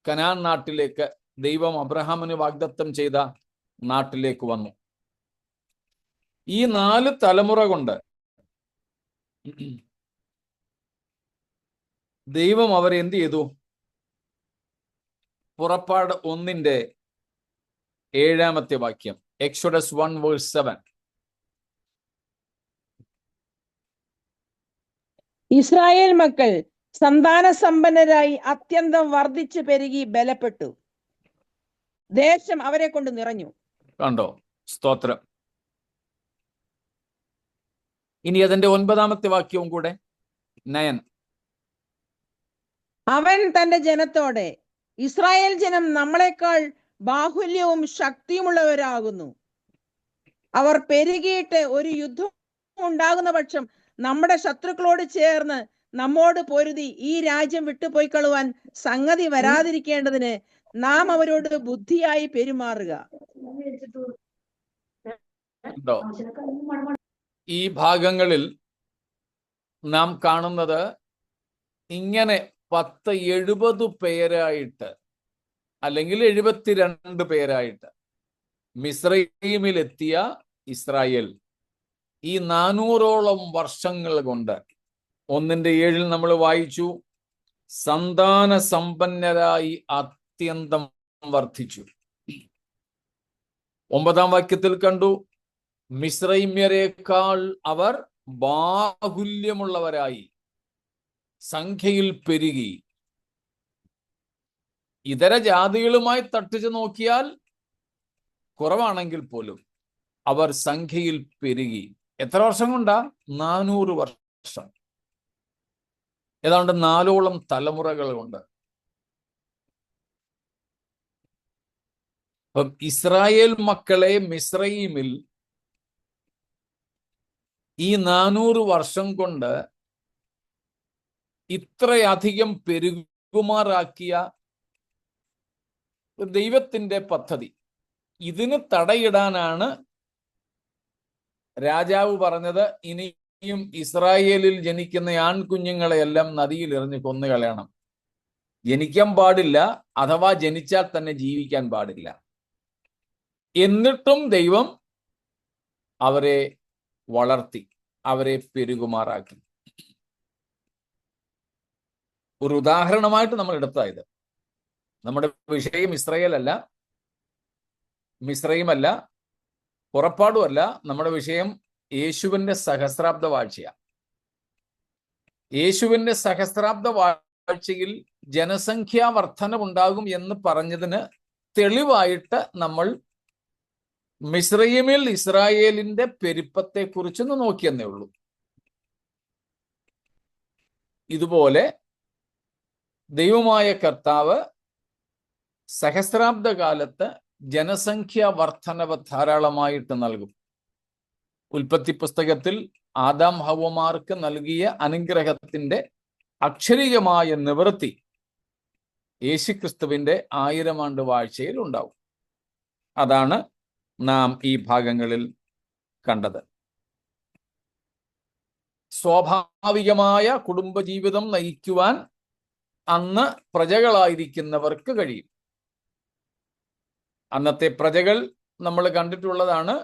[SPEAKER 1] കനാൻ നാട്ടിലേക്ക്, ദൈവം അബ്രഹാമിന് വാഗ്ദത്തം ചെയ്ത നാട്ടിലേക്ക് വന്നു. ഈ 4 തലമുറ കൊണ്ട് ദൈവം അവരെ എന്ത് ചെയ്തു? പുറപ്പാട് 1-ന്റെ 7-ാമത്തെ വാക്യം, എക്സോഡസ് 1:7.
[SPEAKER 2] ഇസ്രായേൽ മക്കൾ സന്താന സമ്പന്നരായി അത്യന്തം വർദ്ധിച്ചു പെരുകി ബലപ്പെട്ടു, ദേശം അവരെ കൊണ്ട് നിറഞ്ഞു.
[SPEAKER 1] കണ്ടോ? സ്തോത്രം. ഇനി അതിന്റെ 9-ാമത്തെ വാക്യവും കൂടെ, 9.
[SPEAKER 2] അവൻ തന്റെ ജനത്തോടെ, ഇസ്രായേൽ ജനം നമ്മളെക്കാൾ ബാഹുല്യവും ശക്തിയുമുള്ളവരാകുന്നു. അവർ പെരുകിയിട്ട് ഒരു യുദ്ധം ഉണ്ടാകുന്ന പക്ഷം നമ്മുടെ ശത്രുക്കളോട് ചേർന്ന് നമ്മോട് പൊരുതി ഈ രാജ്യം വിട്ടുപോയിക്കളുവാൻ സംഗതി വരാതിരിക്കേണ്ടതിന് നാം അവരോട് ബുദ്ധിയായി പെരുമാറുക.
[SPEAKER 1] ഈ ഭാഗങ്ങളിൽ നാം കാണുന്നത് ഇങ്ങനെ 70 പേരായിട്ട്, അല്ലെങ്കിൽ 72 പേരായിട്ട് മിസ്രൈമിലെത്തിയ ഇസ്രായേൽ ഈ 400ഓളം വർഷങ്ങൾ കൊണ്ട്, 1-ന്റെ 7-ൽ നമ്മൾ വായിച്ചു, സന്താന സമ്പന്നരായി അത്യന്തം വർദ്ധിച്ചു. 9-ാം വാക്യത്തിൽ കണ്ടു, മിസ്രൈമ്യരേക്കാൾ അവർ ബാഹുല്യമുള്ളവരായി സംഖ്യയിൽ പെരുകി. ഇതര ജാതികളുമായി തട്ടിച്ചു നോക്കിയാൽ കുറവാണെങ്കിൽ പോലും അവർ സംഖ്യയിൽ പെരുകി. എത്ര വർഷം കൊണ്ടാ? 400 വർഷം. ഏതാണ്ട് 4ഓളം തലമുറകൾ കൊണ്ട്. അപ്പം ഇസ്രായേൽ മക്കളെ മിസ്രയീമിൽ ഈ 400 വർഷം കൊണ്ട് ഇത്രയധികം പെരുകുമാറാക്കിയ ദൈവത്തിന്റെ പദ്ധതി. ഇതിന് തടയിടാനാണ് രാജാവ് പറഞ്ഞത്, ഇനിയും ഇസ്രായേലിൽ ജനിക്കുന്ന ആൺകുഞ്ഞുങ്ങളെയെല്ലാം നദിയിൽ എറിഞ്ഞ് കൊന്നുകളയണം. ജനിക്കാൻ പാടില്ല, അഥവാ ജനിച്ചാൽ തന്നെ ജീവിക്കാൻ പാടില്ല. എന്നിട്ടും ദൈവം അവരെ വളർത്തി, അവരെ പെരുകുമാറാക്കി. ഒരു ഉദാഹരണമായിട്ട് നമ്മൾ എടുത്തായത്. നമ്മുടെ വിഷയം ഇസ്രായേൽ അല്ല, മിസ്രൈമല്ല, പുറപ്പാടുമല്ല. നമ്മുടെ വിഷയം യേശുവിന്റെ സഹസ്രാബ്ദ വാഴ്ചയാണ്. യേശുവിന്റെ സഹസ്രാബ്ദ വാഴ്ചയിൽ ജനസംഖ്യാ വർധനവുണ്ടാകും എന്ന് പറഞ്ഞതിന് തെളിവായിട്ട് നമ്മൾ മിസ്രൈമിൽ ഇസ്രായേലിന്റെ പെരുപ്പത്തെക്കുറിച്ചൊന്ന് നോക്കിയെന്നേ ഉള്ളൂ. ഇതുപോലെ ദൈവമായ കർത്താവ് സഹസ്രാബ്ദ കാലത്ത് ജനസംഖ്യാ വർധനവ് ധാരാളമായിട്ട് നൽകും. ഉൽപ്പത്തി പുസ്തകത്തിൽ ആദാം ഹവ്വമാർക്ക് നൽകിയ അനുഗ്രഹത്തിന്റെ അക്ഷരികമായ നിവൃത്തി യേശുക്രിസ്തുവിന്റെ 1000 ആണ്ട് വാഴ്ചയിൽ ഉണ്ടാവും. അതാണ് നാം ഈ ഭാഗങ്ങളിൽ കണ്ടത്. സ്വാഭാവികമായ കുടുംബജീവിതം നയിക്കുവാൻ അന്ന് പ്രജകളായിരിക്കുന്നവർക്ക് കഴിയും. അന്നത്തെ പ്രജകൾ നമ്മൾ കണ്ടിട്ടുള്ളതാണ്.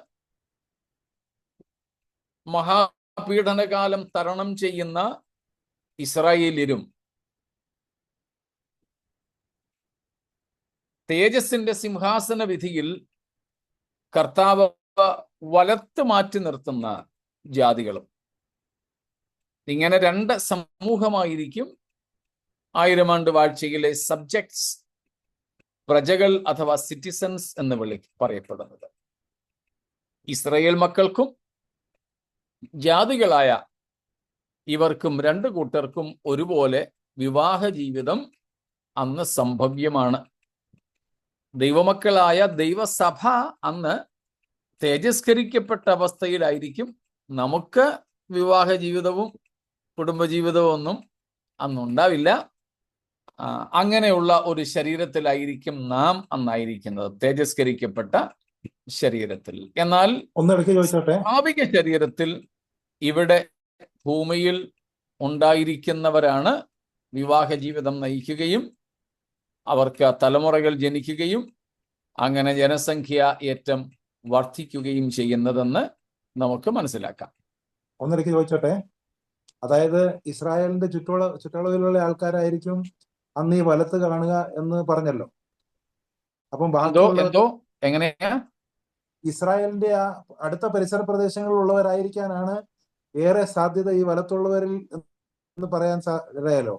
[SPEAKER 1] മഹാപീഡനകാലം തരണം ചെയ്യുന്ന ഇസ്രായേല്യരും തേജസ്സിന്റെ സിംഹാസന വിധിയിൽ കർത്താവ് വലത്ത് മാറ്റി നിർത്തുന്ന ജാതികളും. ഇങ്ങനെ 2 സമൂഹമായിരിക്കും 1000 ആണ്ട് വാഴ്ചയിലെ സബ്ജക്ട്സ്, പ്രജകൾ അഥവാ സിറ്റിസൺസ് എന്ന് പറയപ്പെടുന്നത്. ഇസ്രായേൽ മക്കൾക്കും ജാതികളായ ഇവർക്കും 2 കൂട്ടർക്കും ഒരുപോലെ വിവാഹ ജീവിതം അന്ന് സംഭവ്യമാണ്. ദൈവമക്കളായ ദൈവസഭ അന്ന് തേജസ്കരിക്കപ്പെട്ട അവസ്ഥയിലായിരിക്കും. നമുക്ക് വിവാഹ ജീവിതവും കുടുംബജീവിതവും ഒന്നും അന്നുണ്ടാവില്ല. അങ്ങനെയുള്ള ഒരു ശരീരത്തിലായിരിക്കും നാം അന്നായിരിക്കുന്നത്, തേജസ്കരിക്കപ്പെട്ട ശരീരത്തിൽ. എന്നാൽ സ്വാഭാവിക ശരീരത്തിൽ ഇവിടെ ഭൂമിയിൽ ഉണ്ടായിരിക്കുന്നവരാണ് വിവാഹ ജീവിതം നയിക്കുകയും അവർക്ക് തലമുറകൾ ജനിക്കുകയും അങ്ങനെ ജനസംഖ്യ ഏറ്റം വർദ്ധിക്കുകയും ചെയ്യുന്നതെന്ന് നമുക്ക് മനസ്സിലാക്കാം.
[SPEAKER 4] ഒന്നിടയ്ക്ക് ചോദിച്ചോട്ടെ, അതായത് ഇസ്രായേലിന്റെ ചുറ്റളവിലുള്ള ആൾക്കാരായിരിക്കും അന്ന് ഈ വലത്ത് കാണുക എന്ന് പറഞ്ഞല്ലോ. അപ്പം
[SPEAKER 1] എന്തോ എങ്ങനെയാ?
[SPEAKER 4] ഇസ്രായേലിന്റെ ആ അടുത്ത പരിസര പ്രദേശങ്ങളിലുള്ളവരായിരിക്കാനാണ് ഏറെ സാധ്യത ഈ വലത്തുള്ളവരിൽ എന്ന് പറയാൻ ഇടയല്ലോ.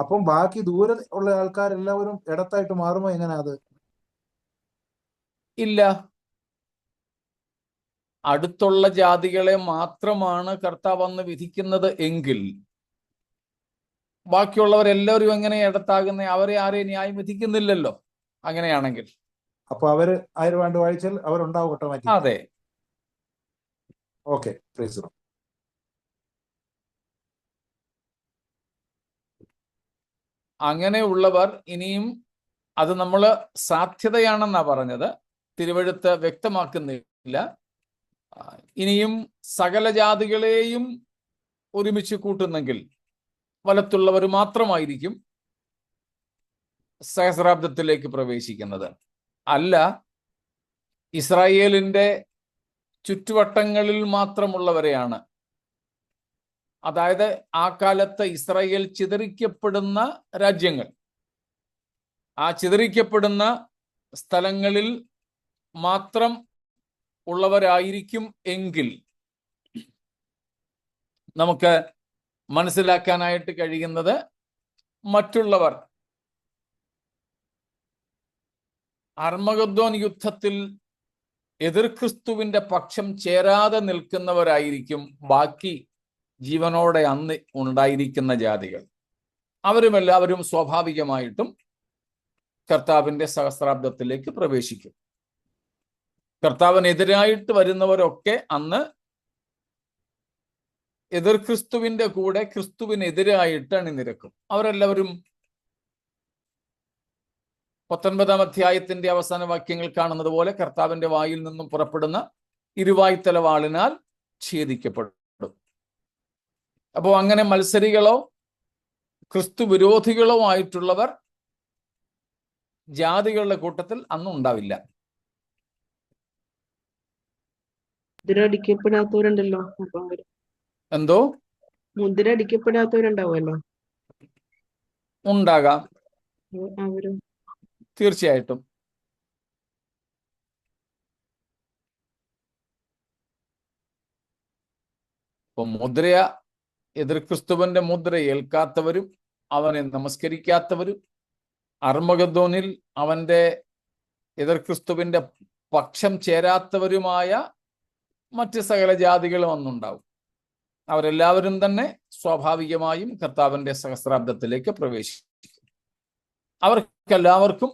[SPEAKER 4] അപ്പം ബാക്കി ദൂരെ ഉള്ള ആൾക്കാരെല്ലാവരും ഇടത്തായിട്ട് മാറുമോ? എങ്ങനെയാ അത്?
[SPEAKER 1] ഇല്ല, അടുത്തുള്ള ജാതികളെ മാത്രമാണ് കർത്താവ് അന്ന് വിധിക്കുന്നത് എങ്കിൽ ബാക്കിയുള്ളവരെല്ലാവരും എങ്ങനെ ഇടത്താകുന്ന? അവരെ ആരെയും ന്യായം വിധിക്കുന്നില്ലല്ലോ. അങ്ങനെയാണെങ്കിൽ
[SPEAKER 4] അപ്പൊ അവര് 1000 ആണ്ട് വാഴ്ചയിൽ അവരുണ്ടാവും ഓട്ടോമാറ്റിക്.
[SPEAKER 1] അതെ.
[SPEAKER 4] Okay, praise the Lord.
[SPEAKER 1] അങ്ങനെയുള്ളവർ ഇനിയും, അത് നമ്മൾ സാധ്യതയാണെന്നാ പറഞ്ഞത്, തിരുവെഴുത്ത് വ്യക്തമാക്കുന്നില്ല. ഇനിയും സകല ജാതികളെയും ഒരുമിച്ച് കൂട്ടുന്നെങ്കിൽ വലത്തുള്ളവർ മാത്രമായിരിക്കും സഹസ്രാബ്ദത്തിലേക്ക് പ്രവേശിക്കുന്നത്. അല്ല, ഇസ്രായേലിന്റെ ചുറ്റുവട്ടങ്ങളിൽ മാത്രമുള്ളവരെയാണ്. അതായത് ആ കാലത്ത് ഇസ്രായേൽ ചിതറിക്കപ്പെടുന്ന രാജ്യങ്ങൾ, ആ ചിതറിക്കപ്പെടുന്ന സ്ഥലങ്ങളിൽ മാത്രം ഉള്ളവരായിരിക്കും എങ്കിൽ നമുക്ക് മനസ്സിലാക്കാനായിട്ട് കഴിയുന്നത് മറ്റുള്ളവർ അർമഗദ്ദോൻ യുദ്ധത്തിൽ എതിർക്രിസ്തുവിന്റെ പക്ഷം ചേരാതെ നിൽക്കുന്നവരായിരിക്കും ബാക്കി ജീവനോടെ അന്ന് ഉണ്ടായിരിക്കുന്ന ജാതികൾ. അവരുമെല്ലാവരും സ്വാഭാവികമായിട്ടും കർത്താവിന്റെ സഹസ്രാബ്ദത്തിലേക്ക് പ്രവേശിക്കും. കർത്താവിനെതിരായിട്ട് വരുന്നവരൊക്കെ അന്ന് എതിർ ക്രിസ്തുവിന്റെ കൂടെ ക്രിസ്തുവിനെതിരായിട്ട് അണിനിരക്കും. അവരെല്ലാവരും 19-ാം അധ്യായത്തിന്റെ അവസാന വാക്യങ്ങൾ കാണുന്നത് പോലെ കർത്താവിന്റെ വായിൽ നിന്നും പുറപ്പെടുന്ന ഇരുവായ്ത്തല വാളിനാൽ ഛേദിക്കപ്പെടും. അപ്പോൾ അങ്ങനെ മത്സരികളോ ക്രിസ്തു വിരോധികളോ ആയിട്ടുള്ളവർ ജാതികളുടെ കൂട്ടത്തിൽ അന്നും ഉണ്ടാവില്ല.
[SPEAKER 2] മുദ്ര അടിക്കപ്പെടാത്തവരുണ്ടല്ലോ. അപ്പൊ അവര്
[SPEAKER 1] എന്തോ
[SPEAKER 2] മുദ്ര അടിക്കപ്പെടാത്തവരുണ്ടാവുമല്ലോ.
[SPEAKER 1] ഉണ്ടാകാം,
[SPEAKER 2] അവരും
[SPEAKER 1] തീർച്ചയായിട്ടും. അപ്പൊ എതിർ ക്രിസ്തുവിന്റെ മുദ്ര ഏൽക്കാത്തവരും അവനെ നമസ്കരിക്കാത്തവരും അർമഗദ്ദോനിൽ അവന്റെ എതിർ ക്രിസ്തുവിന്റെ പക്ഷം ചേരാത്തവരുമായ മറ്റ് സകല ജാതികളും അന്നുണ്ടാവും. അവരെല്ലാവരും തന്നെ സ്വാഭാവികമായും കർത്താവിന്റെ സഹസ്രാബ്ദത്തിലേക്ക് പ്രവേശിക്കും. അവർക്കെല്ലാവർക്കും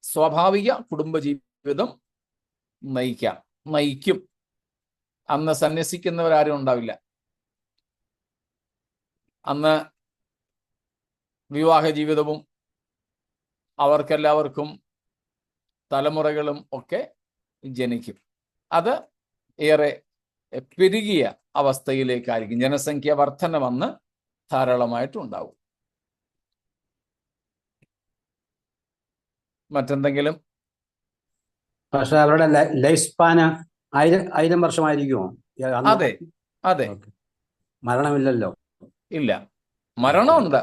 [SPEAKER 1] സ്വാഭാവിക കുടുംബജീവിതം നയിക്കും. അന്ന് സന്യസിക്കുന്നവരാരും ഉണ്ടാവില്ല. അന്ന് വിവാഹ ജീവിതവും അവർക്കെല്ലാവർക്കും തലമുറകളും ഒക്കെ ജനിക്കും. അത് ഏറെ പെരുകിയ അവസ്ഥയിലേക്കായിരിക്കും. ജനസംഖ്യ വർധന വന്ന് ധാരാളമായിട്ടുണ്ടാവും. മറ്റെന്തെങ്കിലും?
[SPEAKER 5] പക്ഷെ അവരുടെ ലൈഫ് സ്പാന് 1000 വർഷമായിരിക്കുമോ?
[SPEAKER 1] അതെ അതെ.
[SPEAKER 5] മരണമില്ലല്ലോ.
[SPEAKER 1] ഇല്ല, മരണമുണ്ട്.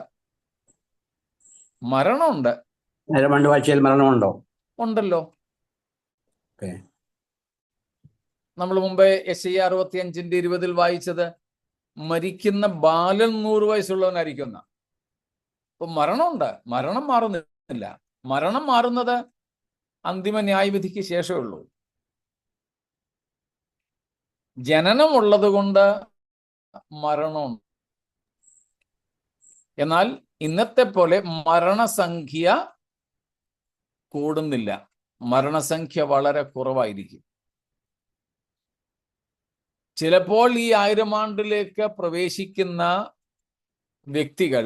[SPEAKER 5] 2 ആഴ്ചയിൽ മരണമുണ്ടോ?
[SPEAKER 1] ഉണ്ടല്ലോ.
[SPEAKER 5] ഓക്കെ.
[SPEAKER 1] നമ്മൾ മുമ്പേ യെശയ്യാ 65:20 വായിച്ചത് മരിക്കുന്ന ബാലൻ 100 വയസ്സുള്ളവനായിരിക്കുന്ന. അപ്പൊ മരണമുണ്ട്. മരണം മാറുന്നില്ല. മരണം മാറുന്നത് അന്തിമ ന്യായവിധിക്ക് ശേഷമേ ഉള്ളൂ. ജനനമുള്ളത് കൊണ്ട് മരണമുണ്ട്. എന്നാൽ ഇന്നത്തെ പോലെ മരണസംഖ്യ കൂടുന്നില്ല. മരണസംഖ്യ വളരെ കുറവായിരിക്കും. ചിലപ്പോൾ ഈ 1000 ആണ്ടിലേക്ക് പ്രവേശിക്കുന്ന വ്യക്തികൾ,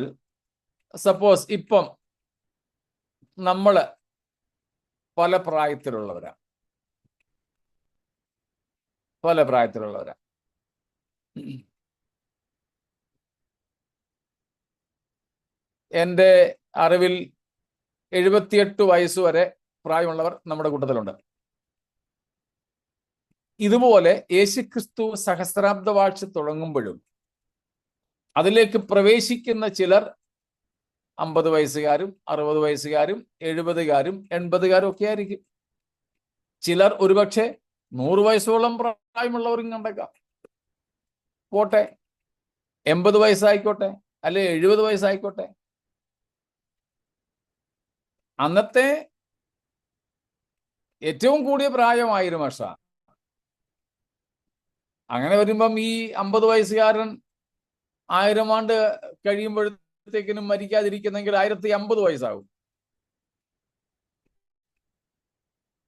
[SPEAKER 1] സപ്പോസ് ഇപ്പം നമ്മള് പല പ്രായത്തിലുള്ളവരാ. എൻ്റെ അറിവിൽ 78 വയസ്സുവരെ പ്രായമുള്ളവർ നമ്മുടെ കൂട്ടത്തിലുണ്ട്. ഇതുപോലെ യേശുക്രിസ്തു സഹസ്രാബ്ദ വാഴ്ച തുടങ്ങുമ്പോഴും അതിലേക്ക് പ്രവേശിക്കുന്ന ചിലർ 50 വയസ്സുകാരും 60 വയസ്സുകാരും 70കാരും 80കാരും ഒക്കെ ആയിരിക്കും. ചിലർ ഒരുപക്ഷെ 100 വയസ്സോളം പ്രായമുള്ളവരും കണ്ടേക്കാം. പോട്ടെ, 80 വയസ്സായിക്കോട്ടെ, അല്ലെ 70 വയസ്സായിക്കോട്ടെ. അന്നത്തെ ഏറ്റവും കൂടിയ പ്രായം 1000 വർഷം. അങ്ങനെ വരുമ്പം ഈ 50 വയസ്സുകാരൻ 1000 ആണ്ട് കഴിയുമ്പോഴത്തേക്കിനും മരിക്കാതിരിക്കുന്നെങ്കിൽ 1050 വയസ്സാകും.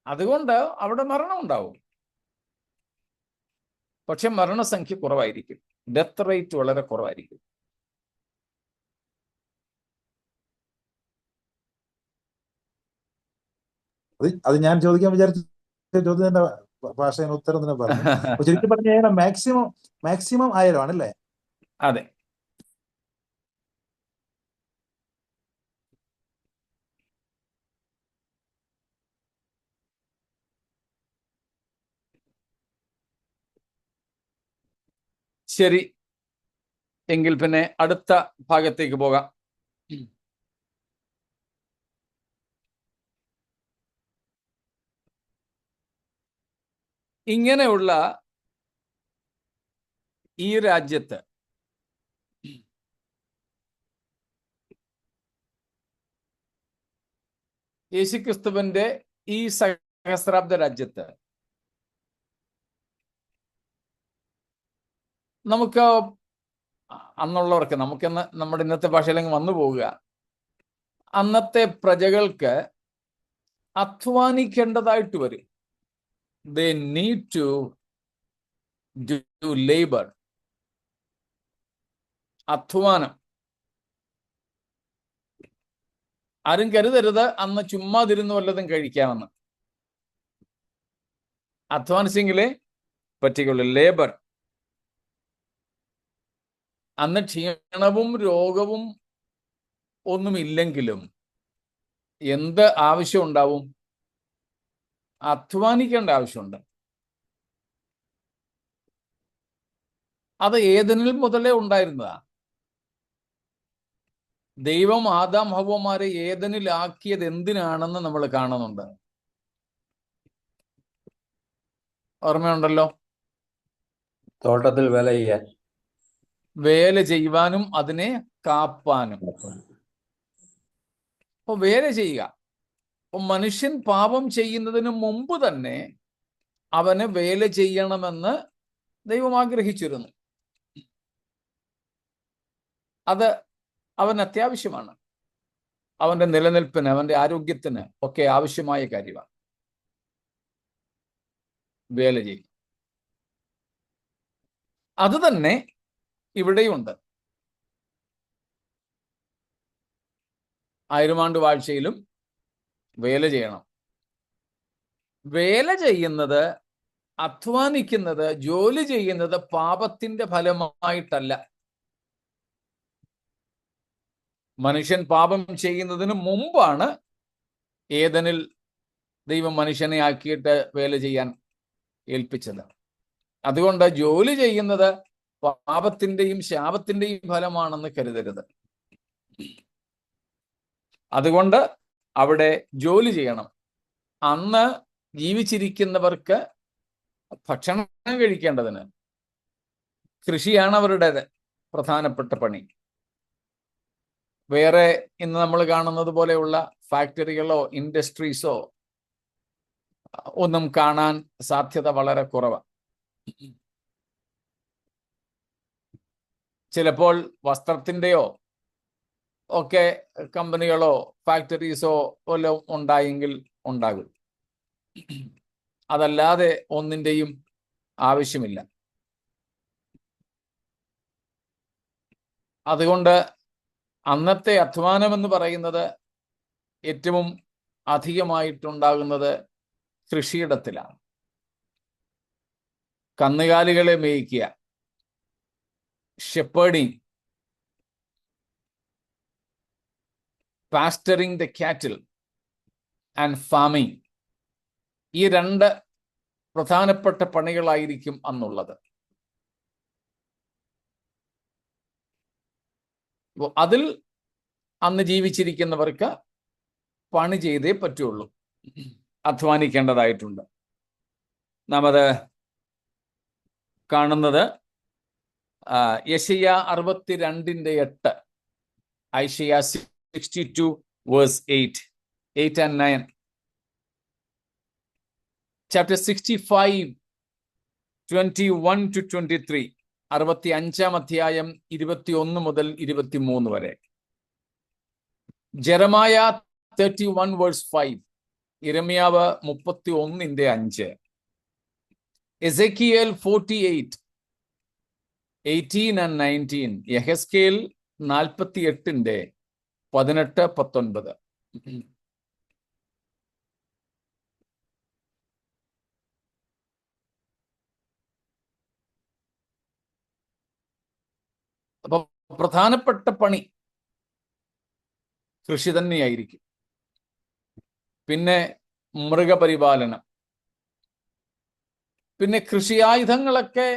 [SPEAKER 1] അതുകൊണ്ട് അവിടെ മരണം ഉണ്ടാവും. പക്ഷെ മരണസംഖ്യ കുറവായിരിക്കും. ഡെത്ത് റേറ്റ് വളരെ കുറവായിരിക്കും.
[SPEAKER 4] അത് ഞാൻ ചോദിക്കാൻ വിചാരിച്ച ചോദ്യത്തിന്റെ ഭാഷയുടെ ഉത്തരം തന്നെ പറഞ്ഞു. ചുരുക്കി പറഞ്ഞു കഴിഞ്ഞാൽ മാക്സിമം 1000 ആണല്ലേ?
[SPEAKER 1] അതെ. ശരി, എങ്കിൽ പിന്നെ അടുത്ത ഭാഗത്തേക്ക് പോകാം. ഇങ്ങനെയുള്ള ഈ രാജ്യത്ത് യേശുക്രിസ്തുവിന്റെ ഈ സഹസ്രാബ്ദ രാജ്യത്ത് നമുക്ക് അന്നുള്ളവർക്ക്, നമുക്കെന്ന് നമ്മുടെ ഇന്നത്തെ ഭാഷയിലങ്ങ് വന്നു പോവുക, അന്നത്തെ പ്രജകൾക്ക് അധ്വാനിക്കേണ്ടതായിട്ട് വരും. They need to do labor. അധ്വാനം. ആരും കരുതരുത് അന്ന് ചുമ്മാതിരുന്ന് വല്ലതും കഴിക്കാമെന്ന്. അധ്വാനിച്ചെങ്കിലേ പറ്റുകയുള്ളൂ. ലേബർ. അന്ന് ക്ഷീണവും രോഗവും ഒന്നുമില്ലെങ്കിലും എന്ത് ആവശ്യം ഉണ്ടാവും? അധ്വാനിക്കേണ്ട ആവശ്യമുണ്ട്. അത് ഏദനിൽ മുതലേ ഉണ്ടായിരുന്നതാ. ദൈവം ആദാം ഹവ്വമാരെ ഏദനിലാക്കിയത് എന്തിനാണെന്ന് നമ്മൾ കാണുന്നുണ്ട്. ഓർമ്മയുണ്ടല്ലോ?
[SPEAKER 5] തോട്ടത്തിൽ വേല ചെയ്യാൻ.
[SPEAKER 1] വേല ചെയ്യുവാനും അതിനെ കാപ്പാനും. അപ്പൊ വേല ചെയ്യുക. അപ്പൊ മനുഷ്യൻ പാപം ചെയ്യുന്നതിന് മുമ്പ് തന്നെ അവന് വേല ചെയ്യണമെന്ന് ദൈവം ആഗ്രഹിച്ചിരുന്നു. അത് അവന് അത്യാവശ്യമാണ്. അവന്റെ നിലനിൽപ്പിന്, അവന്റെ ആരോഗ്യത്തിന് ഒക്കെ ആവശ്യമായ കാര്യമാണ് വേല ചെയ്യും. അത് തന്നെ ഇവിടെയുണ്ട്. 1000 ആണ്ട് വാഴ്ചയിലും വേല ചെയ്യണം. വേല ചെയ്യുന്നത്, അധ്വാനിക്കുന്നത്, ജോലി ചെയ്യുന്നത് പാപത്തിന്റെ ഫലമായിട്ടല്ല. മനുഷ്യൻ പാപം ചെയ്യുന്നതിന് മുമ്പാണ് ഏദനിൽ ദൈവം മനുഷ്യനെ ആക്കിയിട്ട് വേല ചെയ്യാൻ ഏൽപ്പിച്ചത്. അതുകൊണ്ട് ജോലി ചെയ്യുന്നത് പാപത്തിന്റെയും ശാപത്തിന്റെയും ഫലമാണെന്ന് കരുതരുത്. അതുകൊണ്ട് അവിടെ ജോലി ചെയ്യണം. അന്ന് ജീവിച്ചിരിക്കുന്നവർക്ക് ഭക്ഷണം കഴിക്കേണ്ടതിന് കൃഷിയാണ് അവരുടെ പ്രധാനപ്പെട്ട പണി. വേറെ ഇന്ന് നമ്മൾ കാണുന്നത് പോലെയുള്ള ഫാക്ടറികളോ ഇൻഡസ്ട്രീസോ ഒന്നും കാണാൻ സാധ്യത വളരെ കുറവാണ്. ചിലപ്പോൾ വസ്ത്രത്തിൻ്റെയോ ഒക്കെ കമ്പനികളോ ഫാക്ടറീസോ വല്ലതും ഉണ്ടായെങ്കിൽ ഉണ്ടാകും. അതല്ലാതെ ഒന്നിൻ്റെയും ആവശ്യമില്ല. അതുകൊണ്ട് അന്നത്തെ അധ്വാനം എന്ന് പറയുന്നത് ഏറ്റവും അധികമായിട്ടുണ്ടാകുന്നത് കൃഷിയിടത്തിലാണ്. കന്നുകാലികളെ മേയ്ക്കുക, shepherding, pasturing the cattle and farming, ഈ 2 പ്രധാനപ്പെട്ട പണികളായിരിക്കും അന്നുള്ളത്. അതിൽ അന്ന് ജീവിച്ചിരിക്കുന്നവർക്ക് പണി ചെയ്തേ പറ്റുള്ളൂ, അധ്വാനിക്കേണ്ടതായിട്ടുണ്ട്. നാം അത് കാണുന്നത് യെശയ്യാ 62:8, ഐശയ്യാ 62 verse 8 and 9, chapter 65 21 to 23, 65-ാം അധ്യായം 21 മുതൽ 23 വരെ. ജെറമായ 31 verse 5, യിരെമ്യാവ് 31:5, എസെക്കിയേൽ 48 18 and 19, യെഹെസ്കേൽ 48:18-19. അപ്പൊ പ്രധാനപ്പെട്ട പണി കൃഷി തന്നെയായിരിക്കും. പിന്നെ മൃഗപരിപാലനം, പിന്നെ കൃഷിയായുധങ്ങളൊക്കെ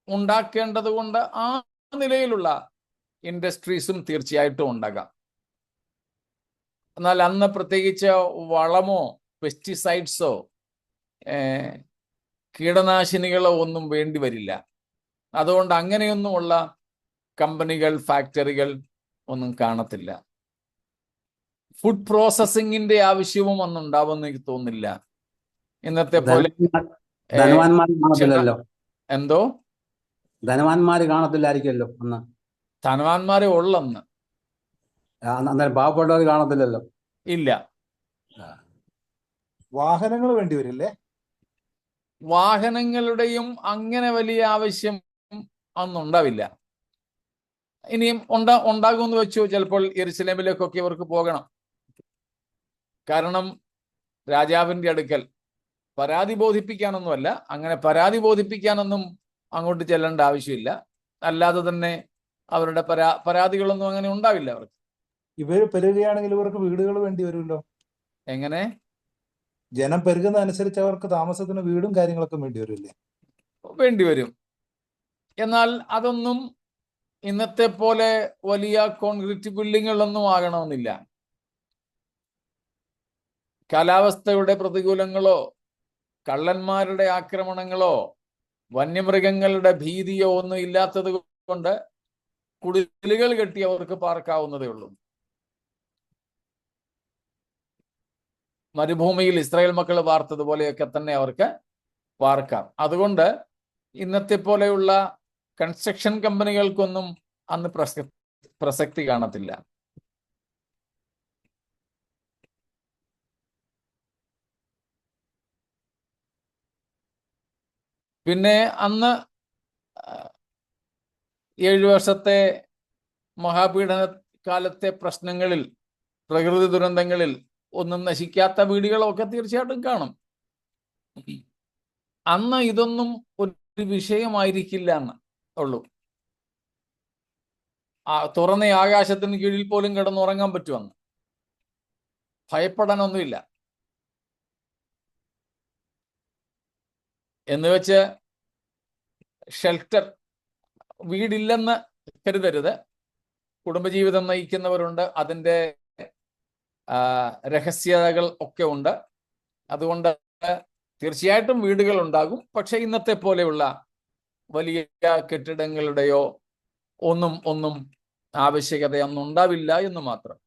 [SPEAKER 1] ഉണ്ടാക്കേണ്ടത് കൊണ്ട് ആ നിലയിലുള്ള ഇൻഡസ്ട്രീസും തീർച്ചയായിട്ടും ഉണ്ടാകാം. എന്നാൽ അന്ന് പ്രത്യേകിച്ച് വളമോ പെസ്റ്റിസൈഡ്സോ കീടനാശിനികളോ ഒന്നും വേണ്ടി വരില്ല. അതുകൊണ്ട് അങ്ങനെയൊന്നുമുള്ള കമ്പനികൾ, ഫാക്ടറികൾ ഒന്നും കാണത്തില്ല. ഫുഡ് പ്രോസസ്സിങ്ങിന്റെ ആവശ്യവും ഒന്നും ഉണ്ടാവുമെന്ന് എനിക്ക് തോന്നുന്നില്ല. ഇന്നത്തെ പോലെ
[SPEAKER 5] ധനവാന്മാർ കാണത്തില്ലല്ലോ.
[SPEAKER 1] എന്തോ
[SPEAKER 5] ധനവാന്മാര് കാണത്തില്ലായിരിക്കുമല്ലോ അന്ന്.
[SPEAKER 1] ധനവാന്മാരെ ഉള്ളന്ന്,
[SPEAKER 5] അന്നേരം പാവപ്പെട്ടവർ കാണത്തില്ലല്ലോ.
[SPEAKER 1] ഇല്ല.
[SPEAKER 4] വാഹനങ്ങൾ വേണ്ടി വരില്ലേ?
[SPEAKER 1] വാഹനങ്ങളുടെയും അങ്ങനെ വലിയ ആവശ്യം അന്നുണ്ടാവില്ല. ഇനിയും ഉണ്ടാകുമെന്ന് വെച്ചു ചിലപ്പോൾ യെരുശലേമിലേക്കൊക്കെ ഇവർക്ക് പോകണം. കാരണം രാജാവിന്റെ അടുക്കൽ പരാതി ബോധിപ്പിക്കാനൊന്നുമല്ല, അങ്ങനെ പരാതി ബോധിപ്പിക്കാനൊന്നും അങ്ങോട്ട് ചെല്ലേണ്ട ആവശ്യമില്ല. അല്ലാതെ തന്നെ അവരുടെ പരാതികളൊന്നും അങ്ങനെ ഉണ്ടാവില്ല അവർക്ക്.
[SPEAKER 4] ഇവർ പെരുകുകയാണെങ്കിൽ ഇവർക്ക് വീടുകൾ വേണ്ടി വരുമല്ലോ.
[SPEAKER 1] എങ്ങനെ?
[SPEAKER 4] ജനം പെരുകുന്ന അനുസരിച്ച് അവർക്ക് താമസത്തിന് വീടും കാര്യങ്ങളൊക്കെ വേണ്ടി വരില്ലേ?
[SPEAKER 1] വേണ്ടി വരും. എന്നാൽ അതൊന്നും ഇന്നത്തെ പോലെ വലിയ കോൺക്രീറ്റ് ബിൽഡിങ്ങുകളൊന്നും ആകണമെന്നില്ല. കാലാവസ്ഥയുടെ പ്രതികൂലങ്ങളോ കള്ളന്മാരുടെ ആക്രമണങ്ങളോ വന്യമൃഗങ്ങളുടെ ഭീതിയോ ഒന്നും ഇല്ലാത്തത് കൊണ്ട് കുടിലുകൾ കെട്ടി അവർക്ക് പാർക്കാവുന്നതേ ഉള്ളൂ. മരുഭൂമിയിൽ ഇസ്രായേൽ മക്കൾ പാർത്തതുപോലെയൊക്കെ തന്നെ അവർക്ക് പാർക്കാം. അതുകൊണ്ട് ഇന്നത്തെ പോലെയുള്ള കൺസ്ട്രക്ഷൻ കമ്പനികൾക്കൊന്നും അന്ന് പ്രസക്തി കാണത്തില്ല. പിന്നെ അന്ന് 7 വർഷത്തെ മഹാപീഡന കാലത്തെ പ്രശ്നങ്ങളിൽ, പ്രകൃതി ദുരന്തങ്ങളിൽ ഒന്നും നശിക്കാത്ത വീടുകളൊക്കെ തീർച്ചയായിട്ടും കാണും. അന്ന് ഇതൊന്നും ഒരു വിഷയമായിരിക്കില്ല എന്ന് ഉള്ളൂ. തുറന്ന ആകാശത്തിന് കീഴിൽ പോലും കിടന്നുറങ്ങാൻ പറ്റുമെന്ന്, ഭയപ്പെടാനൊന്നുമില്ല. എന്ന് വെച്ച് ഷെൽട്ടർ, വീടില്ലെന്ന് കരുതരുത്. കുടുംബജീവിതം നയിക്കുന്നവരുണ്ട്, അതിൻ്റെ രഹസ്യതകൾ ഒക്കെ ഉണ്ട്. അതുകൊണ്ട് തീർച്ചയായിട്ടും വീടുകൾ ഉണ്ടാകും. പക്ഷെ ഇന്നത്തെ പോലെയുള്ള വലിയ കെട്ടിടങ്ങളുടെയോ ഒന്നും ആവശ്യകത ഒന്നും ഉണ്ടാവില്ല എന്ന് മാത്രം.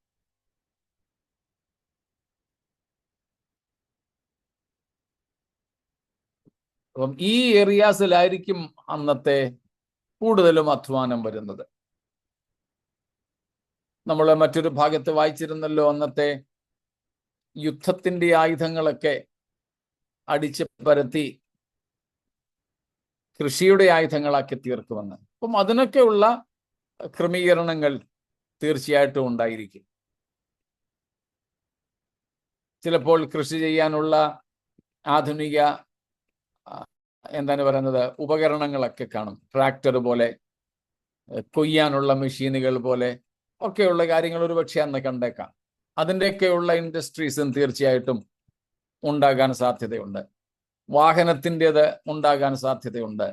[SPEAKER 1] അപ്പം ഈ ഏരിയാസിലായിരിക്കും അന്നത്തെ കൂടുതലും അധ്വാനം വരുന്നത്. നമ്മൾ മറ്റൊരു ഭാഗത്ത് വായിച്ചിരുന്നല്ലോ, അന്നത്തെ യുദ്ധത്തിന്റെ ആയുധങ്ങളൊക്കെ അടിച്ച് പരത്തി കൃഷിയുടെ ആയുധങ്ങളാക്കി തീർക്കുമെന്ന്. അപ്പം അതിനൊക്കെയുള്ള ക്രമീകരണങ്ങൾ തീർച്ചയായിട്ടും ഉണ്ടായിരിക്കും. ചിലപ്പോൾ കൃഷി ചെയ്യാനുള്ള ആധുനിക എന്താണ് പറയുന്നത് ഉപകരണങ്ങളൊക്കെ കാണും. ട്രാക്ടർ പോലെ, കൊയ്യാനുള്ള മെഷീനുകൾ പോലെ ഒക്കെയുള്ള കാര്യങ്ങൾ ഒരു പക്ഷേ അന്ന് കണ്ടേക്കാം. അതിൻ്റെയൊക്കെയുള്ള ഇൻഡസ്ട്രീസും തീർച്ചയായിട്ടും ഉണ്ടാകാൻ സാധ്യതയുണ്ട്. വാഹനത്തിൻ്റെത് ഉണ്ടാകാൻ സാധ്യതയുണ്ട്.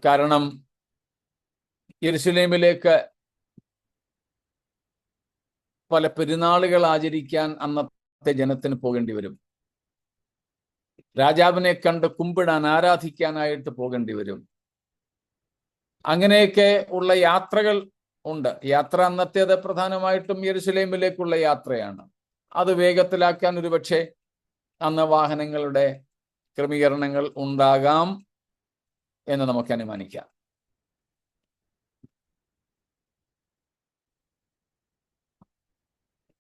[SPEAKER 1] കാരണം യെരുശലേമിലേക്ക് പല പെരുന്നാളുകൾ ആചരിക്കാൻ അന്നത്തെ ജനത്തിന് പോകേണ്ടി വരും. രാജാവിനെ കണ്ട് കുമ്പിടാൻ, ആരാധിക്കാനായിട്ട് പോകേണ്ടി വരും. അങ്ങനെയൊക്കെ ഉള്ള യാത്രകൾ ഉണ്ട്. യാത്ര അന്നത്തേത് പ്രധാനമായിട്ടും യെരുശലേമിലേക്കുള്ള യാത്രയാണ്. അത് വേഗത്തിലാക്കാൻ ഒരുപക്ഷെ അന്ന് വാഹനങ്ങളുടെ ക്രമീകരണങ്ങൾ ഉണ്ടാകാം എന്ന് നമുക്ക് അനുമാനിക്കാം.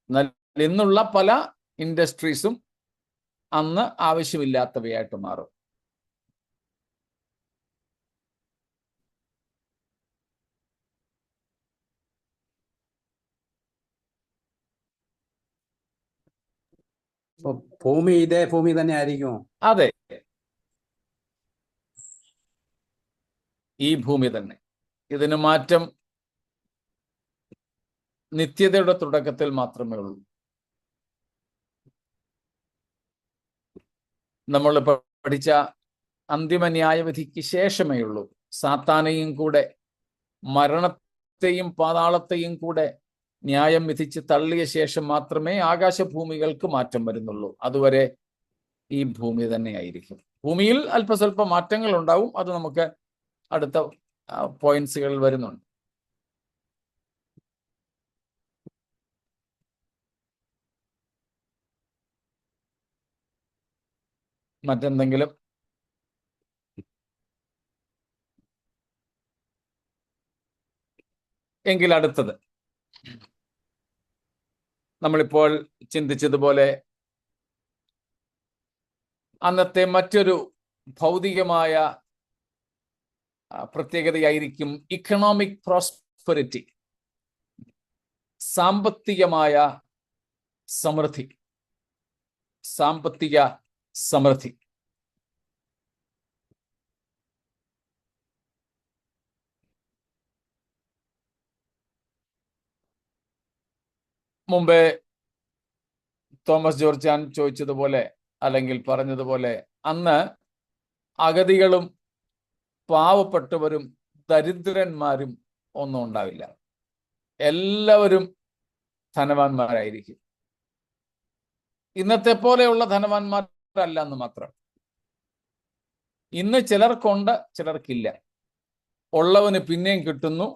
[SPEAKER 1] എന്നാൽ ഇന്നുള്ള പല ഇൻഡസ്ട്രീസും അന്ന് ആവശ്യമില്ലാത്തവയായിട്ട് മാറും.
[SPEAKER 5] ഭൂമി ഇതേ ഭൂമി തന്നെ ആയിരിക്കുമോ?
[SPEAKER 1] അതെ, ഈ ഭൂമി തന്നെ. ഇതിന് മാറ്റം നിത്യതയുടെ തുടക്കത്തിൽ മാത്രമേ ഉള്ളൂ. നമ്മൾ പഠിച്ച അന്തിമ ന്യായവിധിക്ക് ശേഷമേ ഉള്ളൂ സാത്താനെയും കൂടെ, മരണത്തെയും പാതാളത്തെയും കൂടെ ന്യായം വിധിച്ച് തള്ളിയ ശേഷം മാത്രമേ ആകാശഭൂമികൾക്ക് മാറ്റം വരുന്നുള്ളൂ. അതുവരെ ഈ ഭൂമി തന്നെയായിരിക്കും. ഭൂമിയിൽ അല്പസ്വല്പ മാറ്റങ്ങൾ ഉണ്ടാവും. അത് നമുക്ക് അടുത്ത പോയിന്റ്സുകളിൽ വരുന്നുണ്ട്. മറ്റെന്തെങ്കിലും? എങ്കിൽ അടുത്തത് നമ്മളിപ്പോൾ ചിന്തിച്ചതുപോലെ അന്നത്തെ മറ്റൊരു ഭൗതികമായ പ്രത്യേകതയായിരിക്കും ഇക്കണോമിക് പ്രോസ്പെരിറ്റി, സാമ്പത്തികമായ സമൃദ്ധി. സാമ്പത്തിക സമൃദ്ധി. മുമ്പേ തോമസ് ജോർജാൻ ചോദിച്ചതുപോലെ അല്ലെങ്കിൽ പറഞ്ഞതുപോലെ അന്ന് അഗതികളും പാവപ്പെട്ടവരും ദരിദ്രന്മാരും ഒന്നും ഉണ്ടാവില്ല. എല്ലാവരും ധനവാന്മാരായിരിക്കും. ഇന്നത്തെ പോലെയുള്ള ധനവാന്മാരല്ല, എന്ന് മാത്രം. ഇന്ന് ചിലർക്കുണ്ട്, ചിലർക്കില്ല. ഉള്ളവന് പിന്നെയും കിട്ടുന്നു,